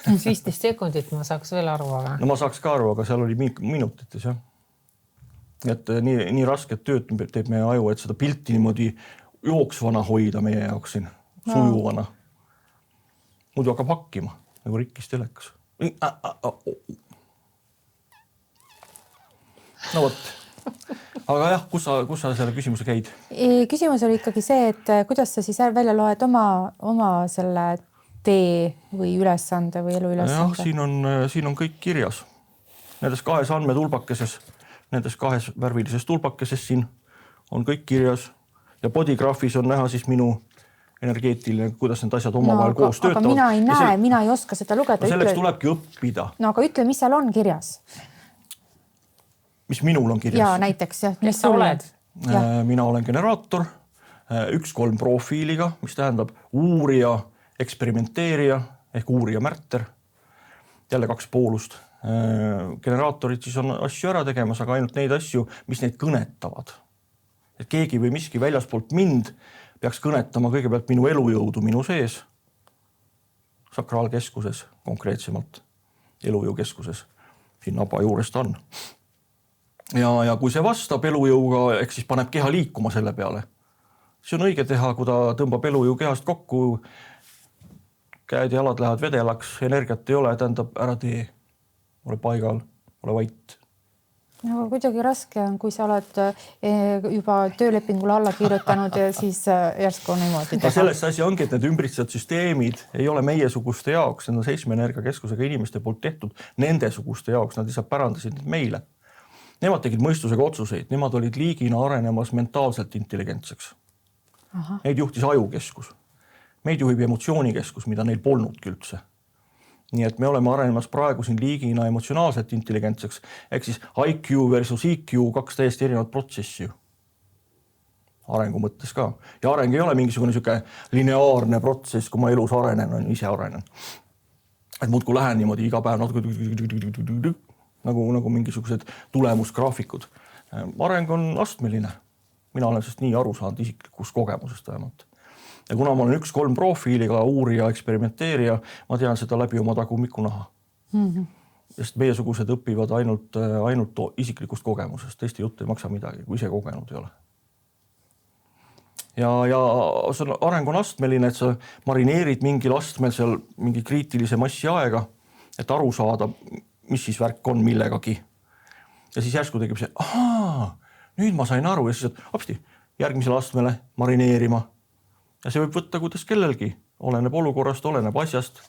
15 sekundit ma saaks veel aru, aga... No ma saaks ka aru, aga seal oli minutites, jah. Et nii rasket tööd teeb meie aju, et seda pilti niimoodi jooksvana hoida meie jaoks siin, sujuvana. Muidu hakkab hakkima, nagu rikkis telekas. No võt. Aga jah, kus sa selle küsimuse käid? Küsimus oli ikkagi see, et kuidas sa siis välja loed oma selle tee või ülesande või eluülesande? Jah, siin on kõik kirjas. Nendes 2 andmetulbakeses, nendes 2 värvilises tulbakeses siin on kõik kirjas ja bodygraphis on näha siis minu energeetiline, kuidas need asjad omavahel koos töötavad. Aga mina ei näe, mina ei oska seda lugeda. Selleks tulebki õppida. No aga ütle, mis seal on kirjas? Mis minul on kirjas? Jaa, näiteks, jah. Mis sa oled? Mina olen generaator, 1-3 profiiliga, mis tähendab uurija, eksperimenteerija ehk uurija märter. Jälle 2 poolust. Generaatorid siis on asju ära tegemas, aga ainult neid asju, mis neid kõnetavad. Et keegi või miski väljaspoolt mind peaks kõnetama kõigepealt minu elujõudu minu sees, sakraalkeskuses konkreetsemalt, elujõukeskuses. Siin naba juurest on. Ja kui see vastab elujõuga, ehk siis paneb keha liikuma selle peale. See on õige teha, kui ta tõmbab elujõu kehast kokku, käed ja jalad lähevad vedelaks, energiat ei ole, tähendab ära tee, ole paigal, ole vait. No, kuidagi raske on, kui sa oled juba töölepingule alla kirjutanud ja siis järsku on niimoodi teha. Selles asi ongi, et need ümbritsevad süsteemid ei ole meiesuguste jaoks, need on 7 energiakeskusega inimeste poolt tehtud nende suguste jaoks, nad lihtsalt pärandasid meile. Nemad tegid mõistusega otsuseid, nemad olid liigina arenemas mentaalselt intelligentseks. Neid juhtis ajukeskus. Meid juhib emotsioonikeskus, mida neil polnudki üldse. Nii et me oleme arenemas praegu siin liigina emotsionaalselt intelligentseks, ehk siis IQ versus IQ 2 täiesti erinevad protsessi. Arengu mõttes ka. Ja areng ei ole mingisugune lineaarne protsess, kui ma elus arenen, on ise arenen. Et muudku lähen niimoodi iga päev nagu mingisugused tulemusgraafikud. Areng on astmeline. Mina olen sellest nii aru saanud isiklikust kogemusest vähemalt. Ja kuna ma olen 1-3 profiiliga uurija, eksperimenteerija, ma tean seda läbi oma tagumiku naha. Sest meiesugused õpivad ainult isiklikust kogemusest. Teiste jutt ei maksa midagi, kui ise kogenud ei ole. Ja areng on astmeline, et sa marineerid mingil astmel seal mingi kriitilise massi aega, et aru saada, mis siis värk on millegagi. Ja siis järsku tegeb see, nüüd ma sain aru ja siis, et hopsti, järgmisele astmele marineerima. Ja see võib võtta kuidas kellelgi, oleneb olukorrast, oleneb asjast,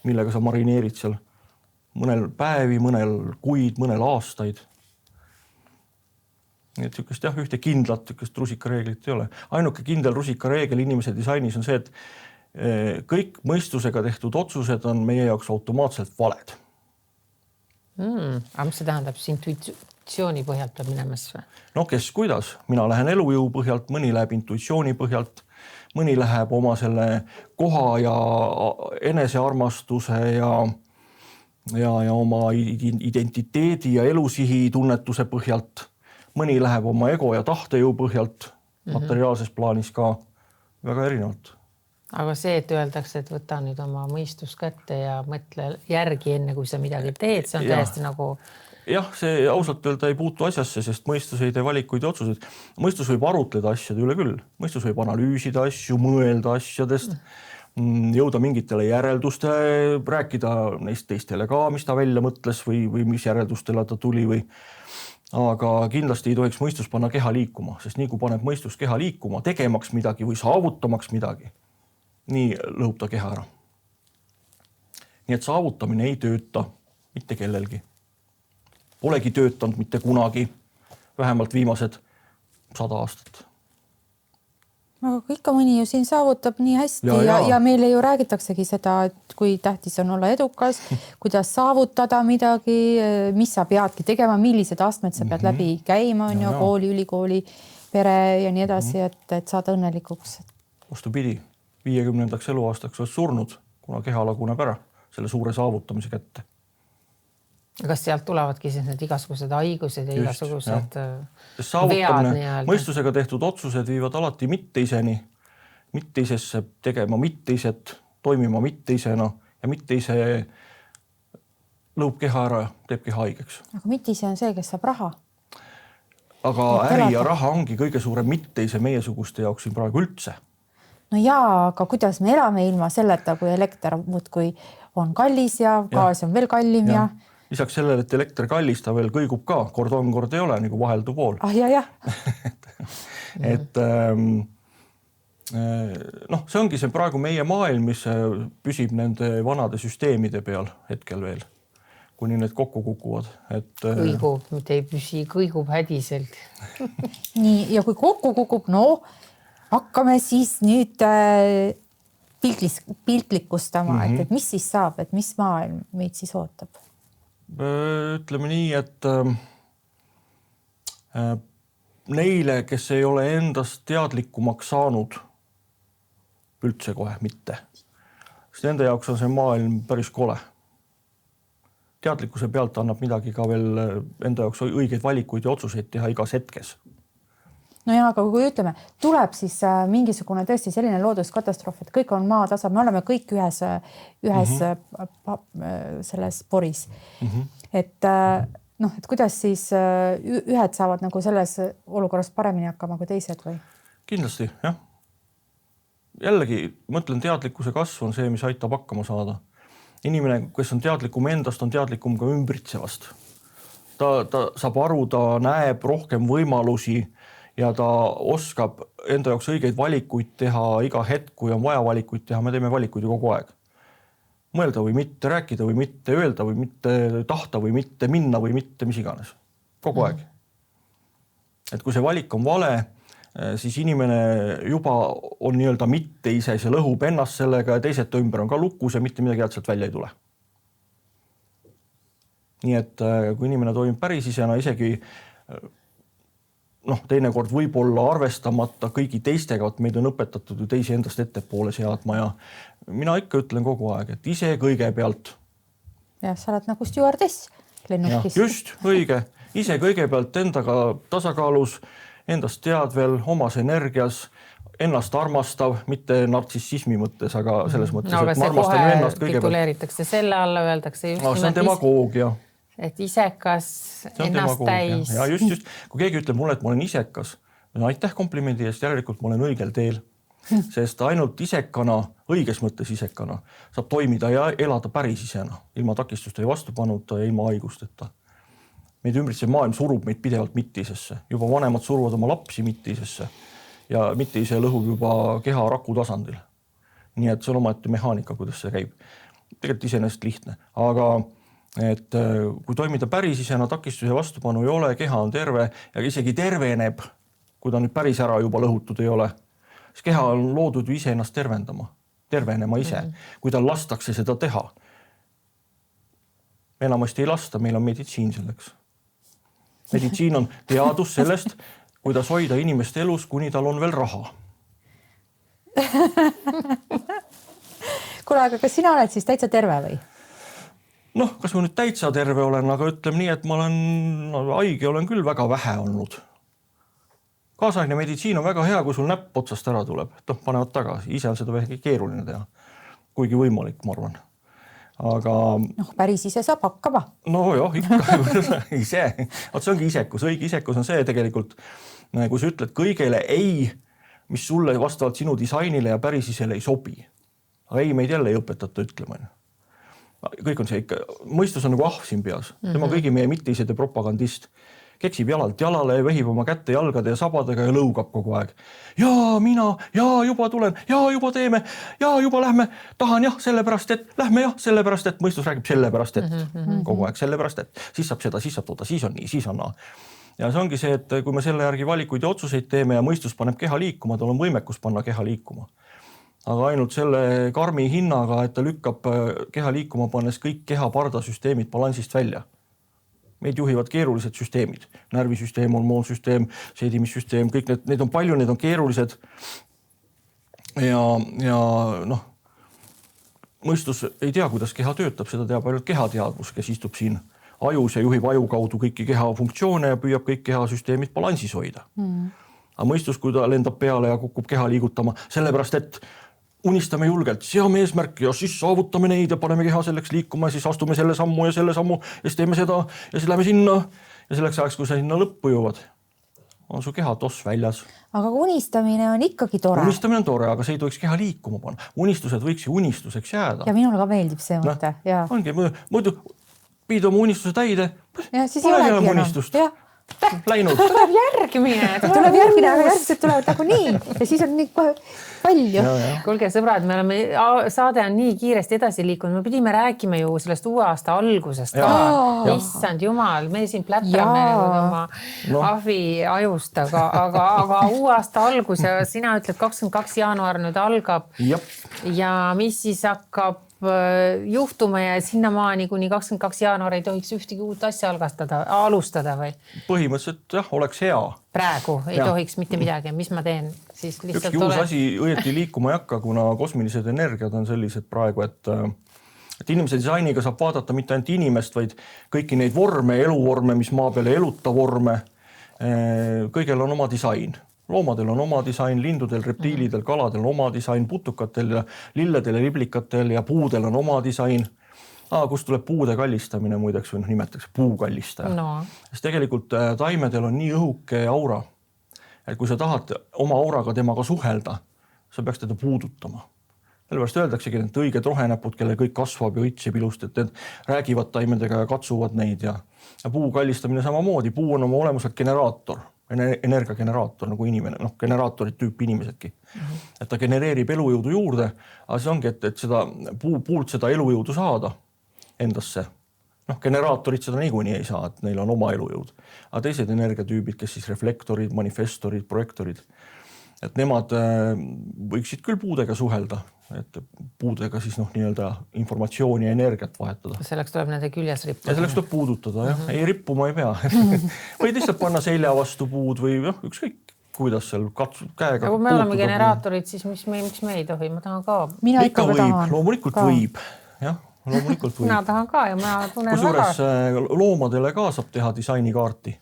millega sa marineerid seal mõnel päevi, mõnel kuid, mõnel aastaid. Nii et ühte kindlat rusikareeglit ei ole. Ainuke kindel rusikareegel inimese disainis on see, et kõik mõistusega tehtud otsused on meie jaoks automaatselt valed. Aga mis see tähendab, siis intuitsiooni põhjalt peab minemas või? No kes kuidas? Mina lähen elujõu põhjalt, mõni läheb intuitsiooni põhjalt, mõni läheb oma selle koha ja enesearmastuse ja oma identiteedi ja elusihi tunnetuse põhjalt. Mõni läheb oma ego ja tahtejõu põhjalt, materiaalses plaanis ka väga erinevalt. aga see, et öeldakse, et võta nüüd oma mõistus kätte ja mõtle järgi enne, kui sa midagi teed, see on täiesti nagu... Jah, see ausalt öelda ei puutu asjasse, sest mõistus ei tee valikuid ja otsuseid. Mõistus võib arutleda asjade üle küll. Mõistus võib analüüsida asju, mõelda asjadest, jõuda mingitele järeldustele, rääkida neist teistele ka, mis ta välja mõtles või mis järeldustele ta tuli või... Aga kindlasti ei tohiks mõistus panna keha liikuma, sest nii kui paneb mõistus keha liikuma, tegemaks midagi või saavutamaks midagi, nii lõhub ta keha ära. Nii et saavutamine ei tööta mitte kellelgi. Polegi töötanud mitte kunagi, vähemalt viimased 100 aastat. Aga ikka mõni ju siin saavutab nii hästi ja meile ju räägitaksegi seda, et kui tähtis on olla edukas, kuidas saavutada midagi, mis sa peadki tegema, millised astmed sa pead läbi käima, on ju, kooli, ülikooli, pere ja nii edasi, et saada õnnelikuks. Vastupidi, 50. eluaastaks oled surnud, kuna keha laguneb ära selle suure saavutamise kätte. Kas sealt tulevadki siis need igasugused haigused ja igasugused vead nii-öelda? Mõistusega tehtud otsused viivad alati mitteiseni, mitteisesse tegema mitteiset, toimima mitteisena ja mitteise lõhub keha ära, teeb keha haigeks. Aga mitteise on see, kes saab raha. Aga äri ja raha ongi kõige suurem mitteise meiesuguste jaoks siin praegu üldse. No jaa, aga kuidas me elame ilma selleta, kui elekter kui on kallis ja gaas on veel kallim ja... Lisaks sellele, et elekter kallis, ta veel kõigub ka, kord on, kord ei ole, nagu vaheldu pool. Ja. et see ongi see praegu meie maailm, mis püsib nende vanade süsteemide peal hetkel veel, kuni need kokku kukuvad. Kõigub, mitte ei püsi, kõigub hädiselt. Nii, ja kui kokku kukub, hakkame siis nüüd piltlikustama, et mis siis saab, et mis maailm meid siis ootab? Ütleme nii, et neile, kes ei ole endast teadlikumaks saanud, üldse kohe mitte, sest nende jaoks on see maailm päris kole. Teadlikkuse pealt annab midagi ka veel enda jaoks õigeid valikuid ja otsuseid teha igas hetkes. No ja, aga kui ütleme, tuleb siis mingisugune tõesti selline looduskatastroof, et kõik on maatasa, me oleme kõik ühes selles poris. Et kuidas siis ühed saavad nagu selles olukorras paremini hakkama kui teised või? Kindlasti, jah. Jällegi, mõtlen, teadlikkuse kasv on see, mis aitab hakkama saada. Inimene, kes on teadlikum endast, on teadlikum ka ümbritsevast. Ta saab aru, ta näeb rohkem võimalusi ja ta oskab enda jaoks õigeid valikuid teha iga hetk, kui on vaja valikuid teha, me teeme valikuid ju kogu aeg. Mõelda või mitte, rääkida või mitte, öelda või mitte, tahta või mitte, minna või mitte, mis iganes. Kogu aeg. Et kui see valik on vale, siis inimene juba on nii-öelda mitte ise, see lõhub ennast sellega ja teised ümber on ka lukus ja mitte midagi sealt välja ei tule. Nii et kui inimene toimib päris isena, isegi teinekord võib olla arvestamata kõigi teistega, et meid on õpetatud ju teisi endast ettepoole seadma ja mina ikka ütlen kogu aeg, et ise kõigepealt. Ja sa oled nagu stjuardess lennukis. Just, õige. Ise kõigepealt endaga tasakaalus, endast tead veel omas energias, ennast armastav, mitte nartsissismi mõttes, aga selles mõttes, et ma armastan ju ennast kõigepealt. Tituleeritakse selle alla, öeldakse just see on demagoogia. Et isekas, ennast täis. Ja just. Kui keegi ütleb mulle, et ma olen isekas, aitäh komplimendi eest, järelikult ma olen õigel teel. Sest ainult isekana, õiges mõttes isekana, saab toimida ja elada päris isena, ilma takistuste ja vastupanuta ja ilma haigusteta. Meid ümbritsev maailm surub meid pidevalt mitteisesse. Juba vanemad suruvad oma lapsi mitteisesse ja mitteise lõhub juba keha raku tasandil. Nii et see on omaette mehaanika, kuidas see käib. Tegelikult iseenesest lihtne, aga et kui toimida päris isena, takistuse vastupanu ei ole, keha on terve ja isegi terveneb, kui ta nüüd päris ära juba lõhutud ei ole, siis keha on loodud ju ise ennast tervenema ise, kui tal lastakse seda teha. Enamasti ei lasta, meil on meditsiin selleks. Meditsiin on teadus sellest, kuidas hoida inimest elus, kuni tal on veel raha. Kuule, aga kas sina oled siis täitsa terve või? Kas ma nüüd täitsa terve olen, aga ütleme nii, et ma olen haige, olen küll väga vähe olnud. kaasaegne meditsiin on väga hea, kui sul näpp otsast ära tuleb, panevad tagasi, ise on seda vähe keeruline teha, kuigi võimalik, ma arvan. Aga päris ise saab hakkama. No jah, ikka ise. See ongi isekus. Õige isekus on see tegelikult, kui sa ütled kõigele ei, mis sulle vastavalt sinu disainile ja päris isele ei sobi. Aga ei, meid jälle ei õpetata ütlema. Kõik on see ikka, mõistus on nagu siin peas. Tema kõigi meie mitteisede propagandist. Keksib jalalt jalale, vehib oma kätte jalgade ja sabadega ja lõugab kogu aeg. Jaa, mina, jaa, juba tulen, jaa, juba teeme, jaa, juba lähme, tahan jah, sellepärast, et lähme jah, sellepärast, et mõistus räägib sellepärast, et kogu aeg sellepärast, et siis saab seda, siis saab toda, siis on nii, siis on naa. Ja see ongi see, et kui me selle järgi valikuid ja otsuseid teeme ja mõistus paneb keha liikuma, tal on võimekus panna keha liikuma. Aga ainult selle karmi hinnaga, et ta lükkab keha liikuma, pannes kõik keha pardasüsteemid balansist välja. Meid juhivad keerulised süsteemid, närvisüsteem, hormoonsüsteem, seedimissüsteem, kõik need on palju, need on keerulised. Ja mõistus ei tea, kuidas keha töötab, seda teab ainult kehateadvus, kes istub siin ajus ja juhib aju kaudu kõiki keha funktsioone ja püüab kõik kehasüsteemid balansis hoida. Aga mõistus, kui ta lendab peale ja kukub keha liigutama, sellepärast, et unistame julgelt, seame eesmärki ja siis saavutame neid ja paneme keha selleks liikuma ja siis astume selle sammu ja siis teeme seda ja siis läheme sinna ja selleks ajaks, kui sa sinna lõppu jõuad, on su keha toss väljas. Aga unistamine on ikkagi tore. Unistamine on tore, aga see ei tohiks keha liikuma panna. Unistused võiks ju unistuseks jääda. Ja minule ka meeldib see mõte. Ongi, muidu piid oma unistuse täide, ja siis ei olegi unistust. Läinud. Tuleb järgmine. Tuleb järgmine, aga järgmised tulevad nagu nii. Ja siis on nii palju. Kuulge, sõbrad, me oleme, saade on nii kiiresti edasi liikunud. Me pidime rääkima ju sellest uue aasta algusest. Issand jumal, me siin plätrame oma ahvi ajust, aga uue aasta algus ja sina ütled 22 jaanuar nüüd algab. Ja mis siis hakkab juhtuma ja sinnamaani kuni 22 jaanuar ei tohiks ühtegi uut asja alustada või? Põhimõtteliselt jah, oleks hea. Praegu ei tohiks mitte midagi. Mis ma teen? Siis lihtsalt ükski uus asi õieti liikuma ei hakka, kuna kosmilised energiad on sellised praegu, et inimese disainiga saab vaadata mitte ainult inimest, vaid kõiki neid vorme, eluvorme, mis maa peale eluta vorme. Kõigel on oma disain. Loomadel on oma disain, lindudel, reptiilidel, kaladel on oma disain, putukatel ja lilledel ja liblikatel ja puudel on oma disain. Kust tuleb puude kallistamine muideks või nimetatakse puukallistaja. Sest tegelikult taimedel on nii õhuke aura, et kui sa tahad oma auraga temaga suhelda, sa peaks teda puudutama. Sellepärast öeldaksegi, et õiged rohenäpud, kelle kõik kasvab ja õitseb ilust, et need räägivad taimedega ja katsuvad neid ja puu kallistamine samamoodi. Puu on oma olemuselt generaator. Energiageneraator nagu inimene, generaatorid tüüp inimesedki. Et ta genereerib elujõudu juurde, aga see ongi, et seda puult seda elujõudu saada endasse. Generaatorid seda niikuinii ei saa, et neil on oma elujõud. Aga teised energiatüübid, kes siis reflektorid, manifestorid, projektorid, et nemad võiksid küll puudega suhelda, et puudega siis nii-öelda informatsiooni ja energiat vahetada. Selleks tuleb nende küljes rippuda. Ja selleks tuleb puudutada, jah. Ei rippuma ei pea. Või lihtsalt panna selja vastu puud või ükskõik, kuidas seal käega. Aga kui me oleme generaatorid, siis miks me ei tohi? Ma tahan ka. Mina ikka tahan. Loomulikult võib. Jah, loomulikult võib. Mina tahan ka ja ma tunnen kusjuures loomadele ka saab teha disainikaarti.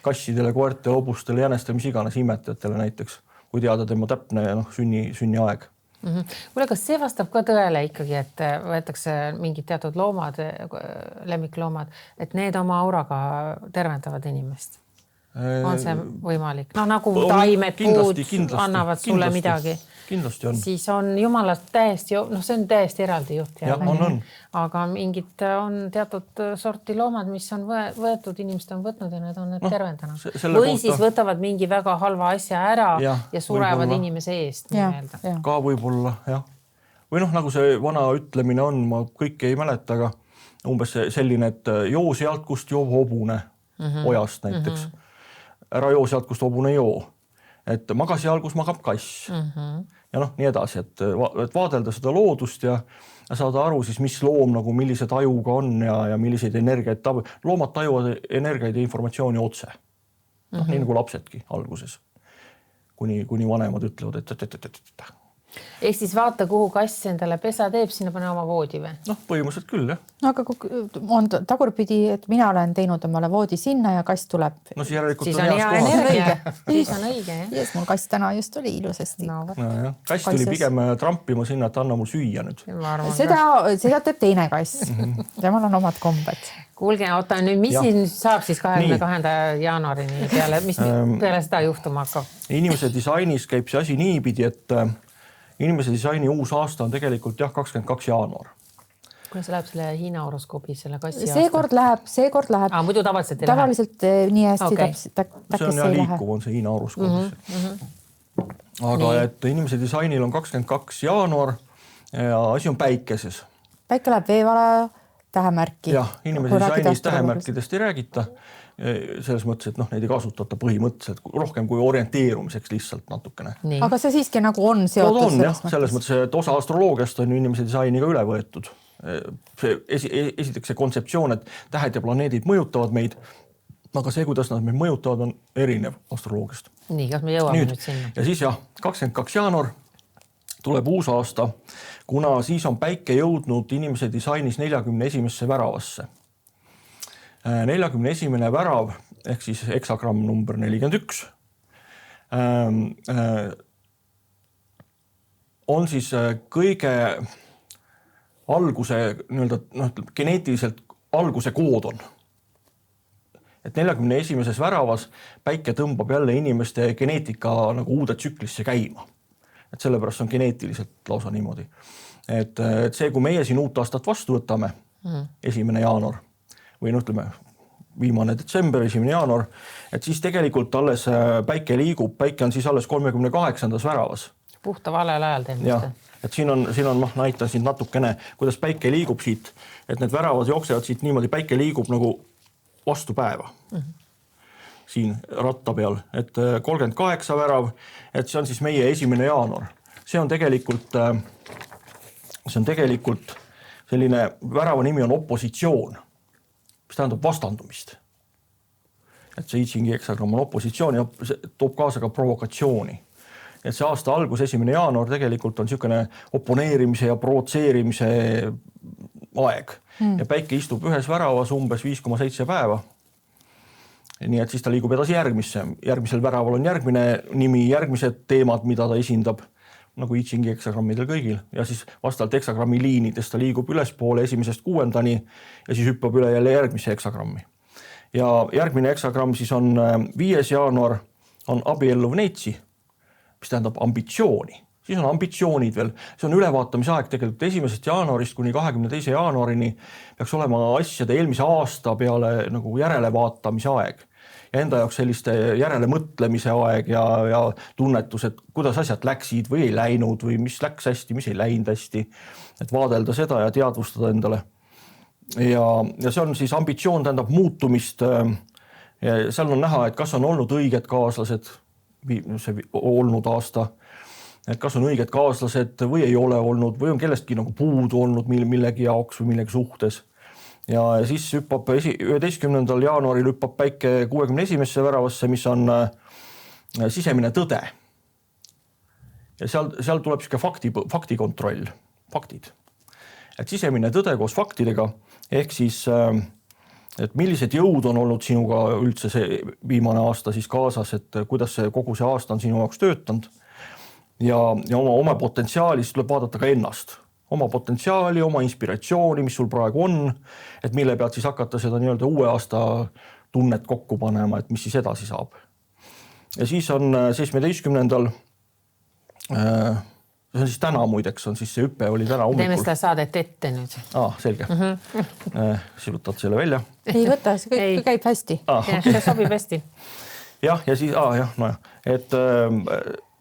Kassidele, koertele, hobustele, jänestele, mis iganes imetajatele näiteks, kui teada tema täpne sünni aeg. Kuule, kas see vastab ka tõele ikkagi, et võetakse mingid teatud loomad, lemmikloomad, et need oma auraga tervendavad inimest? On see võimalik? Nagu taimed, puud annavad sulle midagi. Kindlasti on. Siis on jumalast täiesti, see on täiesti eraldi jutt. On. Aga mingid on teatud sorti loomad, mis on võetud, inimesed on võtnud ja need on need tervendanud. Või siis võtavad mingi väga halva asja ära ja surevad inimese eest. Ka võib-olla, jah. Või nagu see vana ütlemine on, ma kõike ei mäleta, aga umbes selline, et joo sealt, kust joob hobune ojast näiteks. Ära joo sealt, kust hobune joo. Et maga seal, kus magab kass. Ja nii edasi, et vaadelda seda loodust ja saada aru siis, mis loom millise tajuga on ja milliseid energiaid loomad tajuvad energiaid ja informatsiooni otse. Nii nagu lapsedki alguses, kuni vanemad ütlevad, et. ehk siis vaata, kuhu kass endale pesa teeb, sinna pane oma voodi või? Noh, põhimõtteliselt küll, jah. No aga on tagurpidi, et mina olen teinud omale voodi sinna ja kass tuleb. No siis järelikult siis on hea heas kohas. energia. Siis on õige, jah. Yes, mul kass täna just oli ilusasti. No, kass tuli pigem trampima sinna, et anna mul süüa nüüd. Seda teeb teine kass. Temal on omad kombed. Kuulge, oota nüüd, mis siin saab siis 22. jaanuarini peale, mis peale seda juhtuma hakkab? Inimese disainis käib see asi niipidi, et inimese disaini uus aasta on tegelikult 22. jaanuar. Kuidas läheb selle Hiina horoskoobi, selle kassi aasta? Seekord läheb. Muidu tavaliselt ei lähe? Tavaliselt nii hästi see on liikuv, on see Hiina horoskoob. Aga et inimese disainil on 22. jaanuar ja asi on päikeses. Päike läheb veevala tähemärki. Jah, inimese disainis tähemärkidest ei räägita. Selles mõttes, et neid ei kasutata põhimõtteliselt rohkem kui orienteerumiseks lihtsalt natukene. Nii. Aga see siiski nagu on seotud selles mõttes, et osa astroloogiast on inimese disainiga üle võetud. Esiteks see kontseptsioon, et tähed ja planeedid mõjutavad meid, aga see, kuidas nad meid mõjutavad, on erinev astroloogiast. Nii, kas me jõuame nüüd sinna? Ja siis 22. jaanuar tuleb uus aasta, kuna siis on päike jõudnud inimese disainis 41. väravasse. 41. värav, ehk siis heksagramm number 41, on siis kõige alguse, geneetiliselt alguse kood on. Et 41. väravas päike tõmbab jälle inimeste geneetika nagu uude tsüklisse käima. Et sellepärast on geneetiliselt lausa niimoodi. Et see, kui meie siin uut aastat vastu võtame, 1. jaanuar või ütleme viimane detsember, 1. jaanuar, et siis tegelikult alles päike liigub, päike on siis alles 38. väravas. Puhta valel ajal teemist. Et siin on näitan siin natukene, kuidas päike liigub siit, et need väravad jooksevad siit niimoodi, päike liigub nagu vastu päeva. Siin ratta peal, et 38 värav, et see on siis meie 1. jaanuar. See on tegelikult selline värava nimi on opositsioon, mis tähendab vastandumist. Et see I Chingi heksagramm on opositsioon ja toob kaasa ka provokatsiooni. Et see aasta algus 1. jaanuar tegelikult on niisugune oponeerimise ja provotseerimise aeg. Ja päike istub ühes väravas umbes 5,7 päeva. Nii et siis ta liigub edasi järgmisel väraval on järgmine nimi, järgmised teemad, mida ta esindab, nagu I Chingi heksagrammidel kõigil. Ja siis vastavalt heksagrammi liinidest ta liigub ülespoole 1. 6. ja siis hüppab üle jälle järgmise heksagrammi. Ja järgmine heksagramm siis on 5. jaanuar, on abielluv neitsi, mis tähendab ambitsiooni. Siis on ambitsioonid veel. See on ülevaatamise aeg tegelikult 1. jaanuarist kuni 22. jaanuarini peaks olema asjade eelmise aasta peale nagu järelevaatamise aeg. Ja enda jaoks selliste järele mõtlemise aeg ja tunnetus, et kuidas asjad läksid või ei läinud või mis läks hästi, mis ei läinud hästi. Et vaadelda seda ja teadvustada endale. Ja see on siis ambitsioon tähendab muutumist. Ja seal on näha, et kas on olnud õiged kaaslased see olnud aasta. Et kas on õiged kaaslased või ei ole olnud või on kellestki nagu puudu olnud millegi jaoks või millegi suhtes. Ja siis hüppab 11. jaanuaril hüppab päike 61. väravasse, mis on sisemine tõde. Ja seal tuleb faktikontroll, faktid. Et sisemine tõde koos faktidega, ehk siis, et millised jõud on olnud sinuga üldse see viimane aasta siis kaasas, et kuidas see kogu see aasta on sinu jaoks töötanud. Ja oma potentsiaalis tuleb vaadata ka ennast. Oma potentsiaali, oma inspiratsiooni, mis sul praegu on, et mille pealt siis hakata seda nii-öelda uue aasta tunnet kokku panema, et mis siis edasi saab. Ja siis on 17. See on siis täna muideks, on siis see hüppe oli täna hommikul. Teeme seda saadet ette nüüd. Selge. Sirutad selle välja. Ei võta, see kõik käib hästi. See sobib hästi. Ja siis,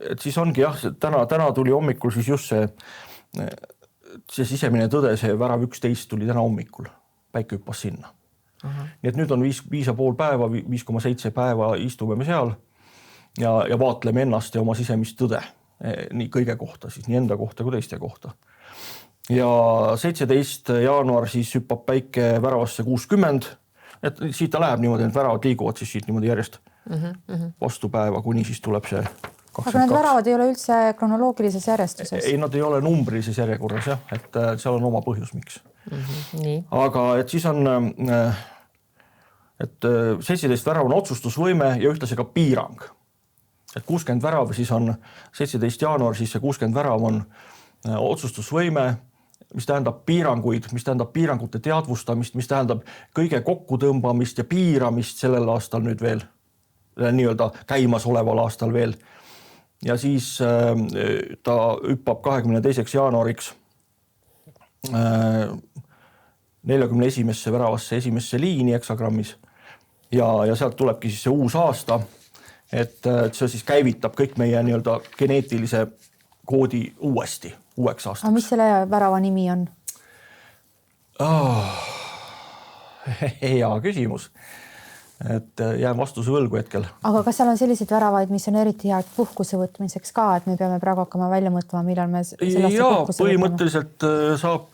et siis ongi täna tuli hommikul siis just see sisemine tõde, see värav 11 tuli täna hommikul. Päike hüppas sinna. Nii et nüüd on 5,5 päeva, 5,7 päeva istume me seal ja vaatleme ennast ja oma sisemist tõde. Nii kõige kohta, siis nii enda kohta kui teiste kohta. Ja 17. jaanuar siis hüppab päike väravasse 60. Et siit ta läheb niimoodi, et väravad liiguvad siis siit niimoodi järjest vastu päeva, kuni siis tuleb see Aga need väravad ei ole üldse kronoloogilises järjestuses? Ei, nad ei ole numbrilises järjekorras, jah, et seal on oma põhjus, miks. Nii. Aga et siis on, et 17 värav on otsustusvõime ja ühtlasi ka piirang. Et 60 värav siis on 17 jaanuar, siis see 60 värav on otsustusvõime, mis tähendab piiranguid, mis tähendab piirangute teadvustamist, mis tähendab kõige kokkutõmbamist ja piiramist sellel aastal nüüd veel, nii-öelda käimas oleval aastal veel. Ja siis ta hüppab 22. jaanuariks 41. väravasse esimesse liini eksagrammis ja sealt tulebki siis see uus aasta, et see siis käivitab kõik meie nii-öelda geneetilise koodi uuesti, uueks aastaks. Aga mis selle värava nimi on? Hea küsimus. Et jään vastuse võlgu hetkel. Aga kas seal on selliseid väravaid, mis on eriti head puhkuse võtmiseks ka, et me peame praegu hakkama välja mõtlema, millal me sellesse puhkuse põhimõtteliselt saab,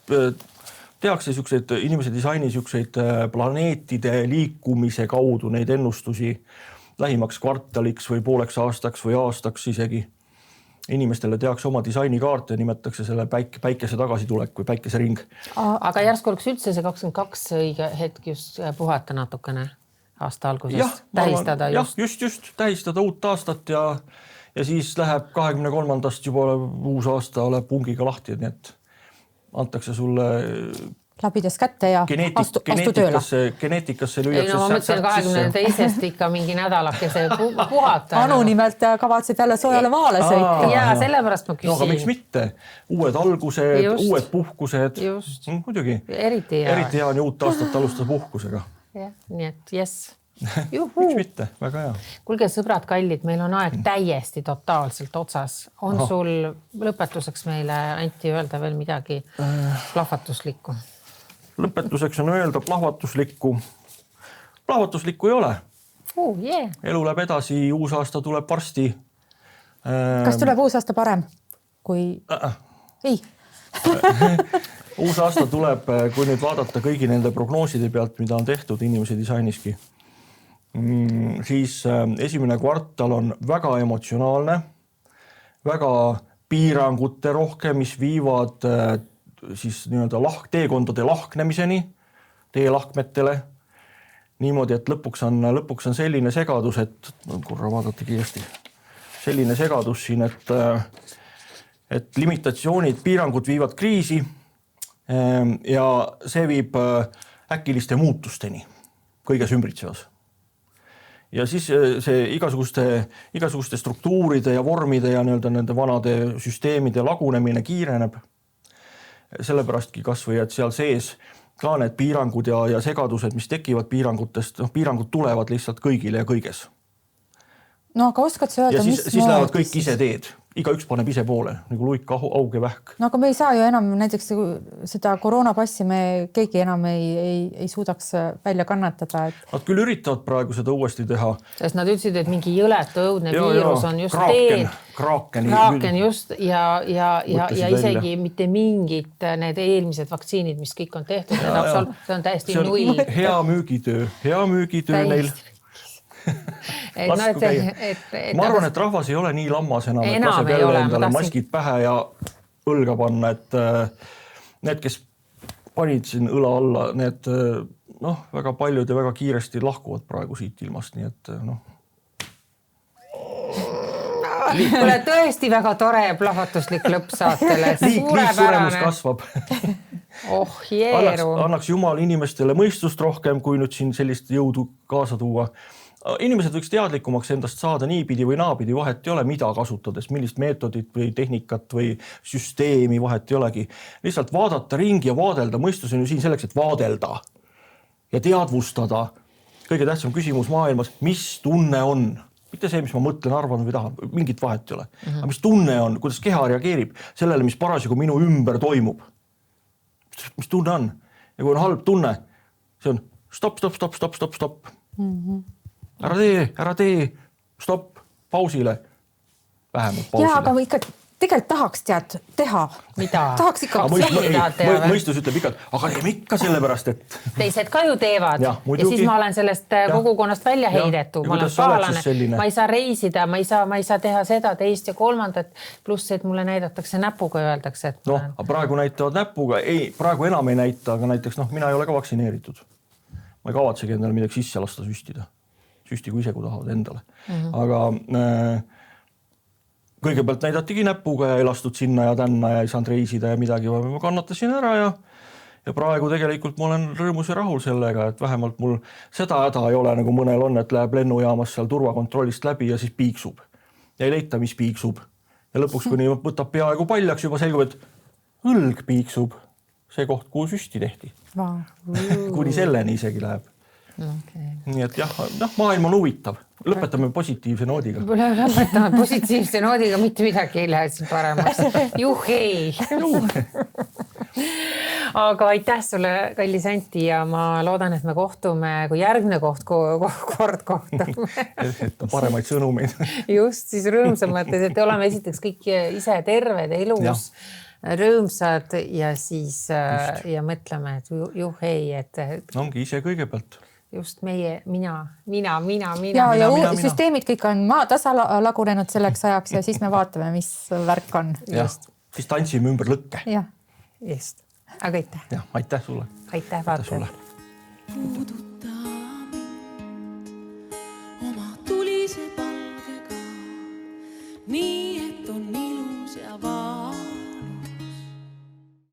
tehakse siukseid inimese disaini siukseid planeetide liikumise kaudu neid ennustusi lähimaks kvartaliks või pooleks aastaks või aastaks isegi. Inimestele tehakse oma disainikaarte ja nimetakse selle päikese tagasitulek või päikesering. Aga järsku oleks üldse see 22 õige hetk just puhata natukene aasta algusest, tähistada just. Just, tähistada uut aastat ja siis läheb 23. juba uus aasta ole pungiga lahti, nii et antakse sulle labides kätte ja astu tööle. Geneetikasse lüüakse. Ma mõtlen 22. ikka mingi nädalakese puhata. Anu nimelt kavatseb jälle soojale maale sõita. Ja sellepärast ma küsin. No, aga miks mitte? Uued algused, uued puhkused. Muidugi. Eriti hea on uut aastat alustada puhkusega. Ja, nii et jess. Miks mitte? Väga hea. Kuulge sõbrad kallid, meil on aeg täiesti totaalselt otsas. On sul lõpetuseks meile, Antti, öelda veel midagi plahvatuslikku? Lõpetuseks on öelda plahvatuslikku. Plahvatuslikku ei ole. Elu läheb edasi, uus aasta tuleb varsti. Kas tuleb uus aasta parem kui... Ei. Uus aasta tuleb, kui nüüd vaadata kõigi nende prognooside pealt, mida on tehtud inimese disainiski, siis esimene kvartal on väga emotsionaalne, väga piirangute rohke, mis viivad siis nii-öelda teekondade lahknemiseni, teelahkmetele. Niimoodi, et lõpuks on selline segadus, et korra vaadata kiiresti, selline segadus siin, et limitatsioonid, piirangud viivad kriisi ja see viib äkiliste muutusteni kõiges ümbritsevas. Ja siis see igasuguste struktuuride ja vormide ja nende vanade süsteemide lagunemine kiireneb. Sellepäradki kas või, et seal sees ka need piirangud ja segadused, mis tekivad piirangutest, piirangud tulevad lihtsalt kõigile ja kõiges. No aga oskad sa öelda, mis siis lähevad kõik ise teed. Igaüks paneb ise poole, nagu luik, auge vähk. No aga me ei saa ju enam näiteks seda koroonapassi me keegi enam ei suudaks välja kannatada. Nad küll üritavad praegu seda uuesti teha. Sest nad ütlesid, et mingi jõletu õudne viirus on just Kraaken just ja isegi mitte mingid need eelmised vaktsiinid, mis kõik on tehtud, see on täiesti null. Hea müügitöö neil. Ma arvan, et rahvas ei ole nii lammas enam, et laseb jälle endale maskid pähe ja õlga panna, et need, kes panid siin õla alla, need väga paljud ja väga kiiresti lahkuvad praegu siit ilmast, nii et Ole tõesti väga tore ja plahvatuslik lõpp saatele. Liiksuremus kasvab. Jeeru. Annaks Jumal inimestele mõistust rohkem, kui nüüd siin sellist jõudu kaasa tuua. Inimesed võiks teadlikumaks endast saada niipidi või naapidi, vahet ei ole, mida kasutades, millist meetodit või tehnikat või süsteemi, vahet ei olegi. Lihtsalt vaadata ringi ja vaadelda, mõistus on ju siin selleks, et vaadelda ja teadvustada. Kõige tähtsam küsimus maailmas, mis tunne on? Mitte see, mis ma mõtlen, arvan või tahan, mingit vahet ei ole. Aga mis tunne on, kuidas keha reageerib sellele, mis parasjagu minu ümber toimub? Mis tunne on? Ja kui on halb tunne, see on stop. Ära tee, stopp, pausile. Vähemalt pausile. Jaa, aga ikka tegelikult tahaks teha. Mida? Tahaks ikka. Mõistus ütleb ikka, aga teeme ikka sellepärast, et... Teised ka ju teevad ja siis ma olen sellest kogukonnast välja heidetud. Ma olen paalane, ma ei saa reisida, ma ei saa teha seda, teist ja kolmandat, pluss, et mulle näidatakse näpuga ja öeldakse, et... praegu näitavad näpuga, praegu enam ei näita, aga näiteks mina ei ole ka vaktsineeritud. Ma ei kavatsegi endale midagi sisse lasta süstida. Süstigu ise, kui tahavad endale. Aga... Kõigepealt näidatigi näpuga ja elastud sinna ja tänna ja ei saanud reisida ja midagi, ma kannatasin ära ja praegu tegelikult ma olen rõõmus ja rahul sellega, et vähemalt mul seda häda ei ole, nagu mõnel on, et läheb lennujaamas seal turvakontrollist läbi ja siis piiksub. Ja ei leita, mis piiksub. Ja lõpuks, kui võtab peaaegu paljaks, juba selgub, et õlg piiksub. See koht, kuhu süsti tehti. Kuni selleni isegi läheb. Okay. Nii et maailm on huvitav. Lõpetame positiivse noodiga. Lõpetame positiivse noodiga, mitte midagi ei lähe siin paremaks. Juhei! Aga aitäh sulle, kallis Anti, ja ma loodan, et me kohtume, kui järgmine kord kohtume. Et paremaid sõnumeid. Just, siis rõõmsamates, et oleme esiteks kõik ise terved elus, rõõmsad ja siis ja mõtleme, et juhei, et... Ongi ise kõigepealt. Just meie, mina. Ja süsteemid kõik on tasa lagunenud selleks ajaks ja siis me vaatame, mis värk on. Siis tantsime ümber lõkke. Just. Aga aitäh. Aitäh sulle. Aitäh vaatajale.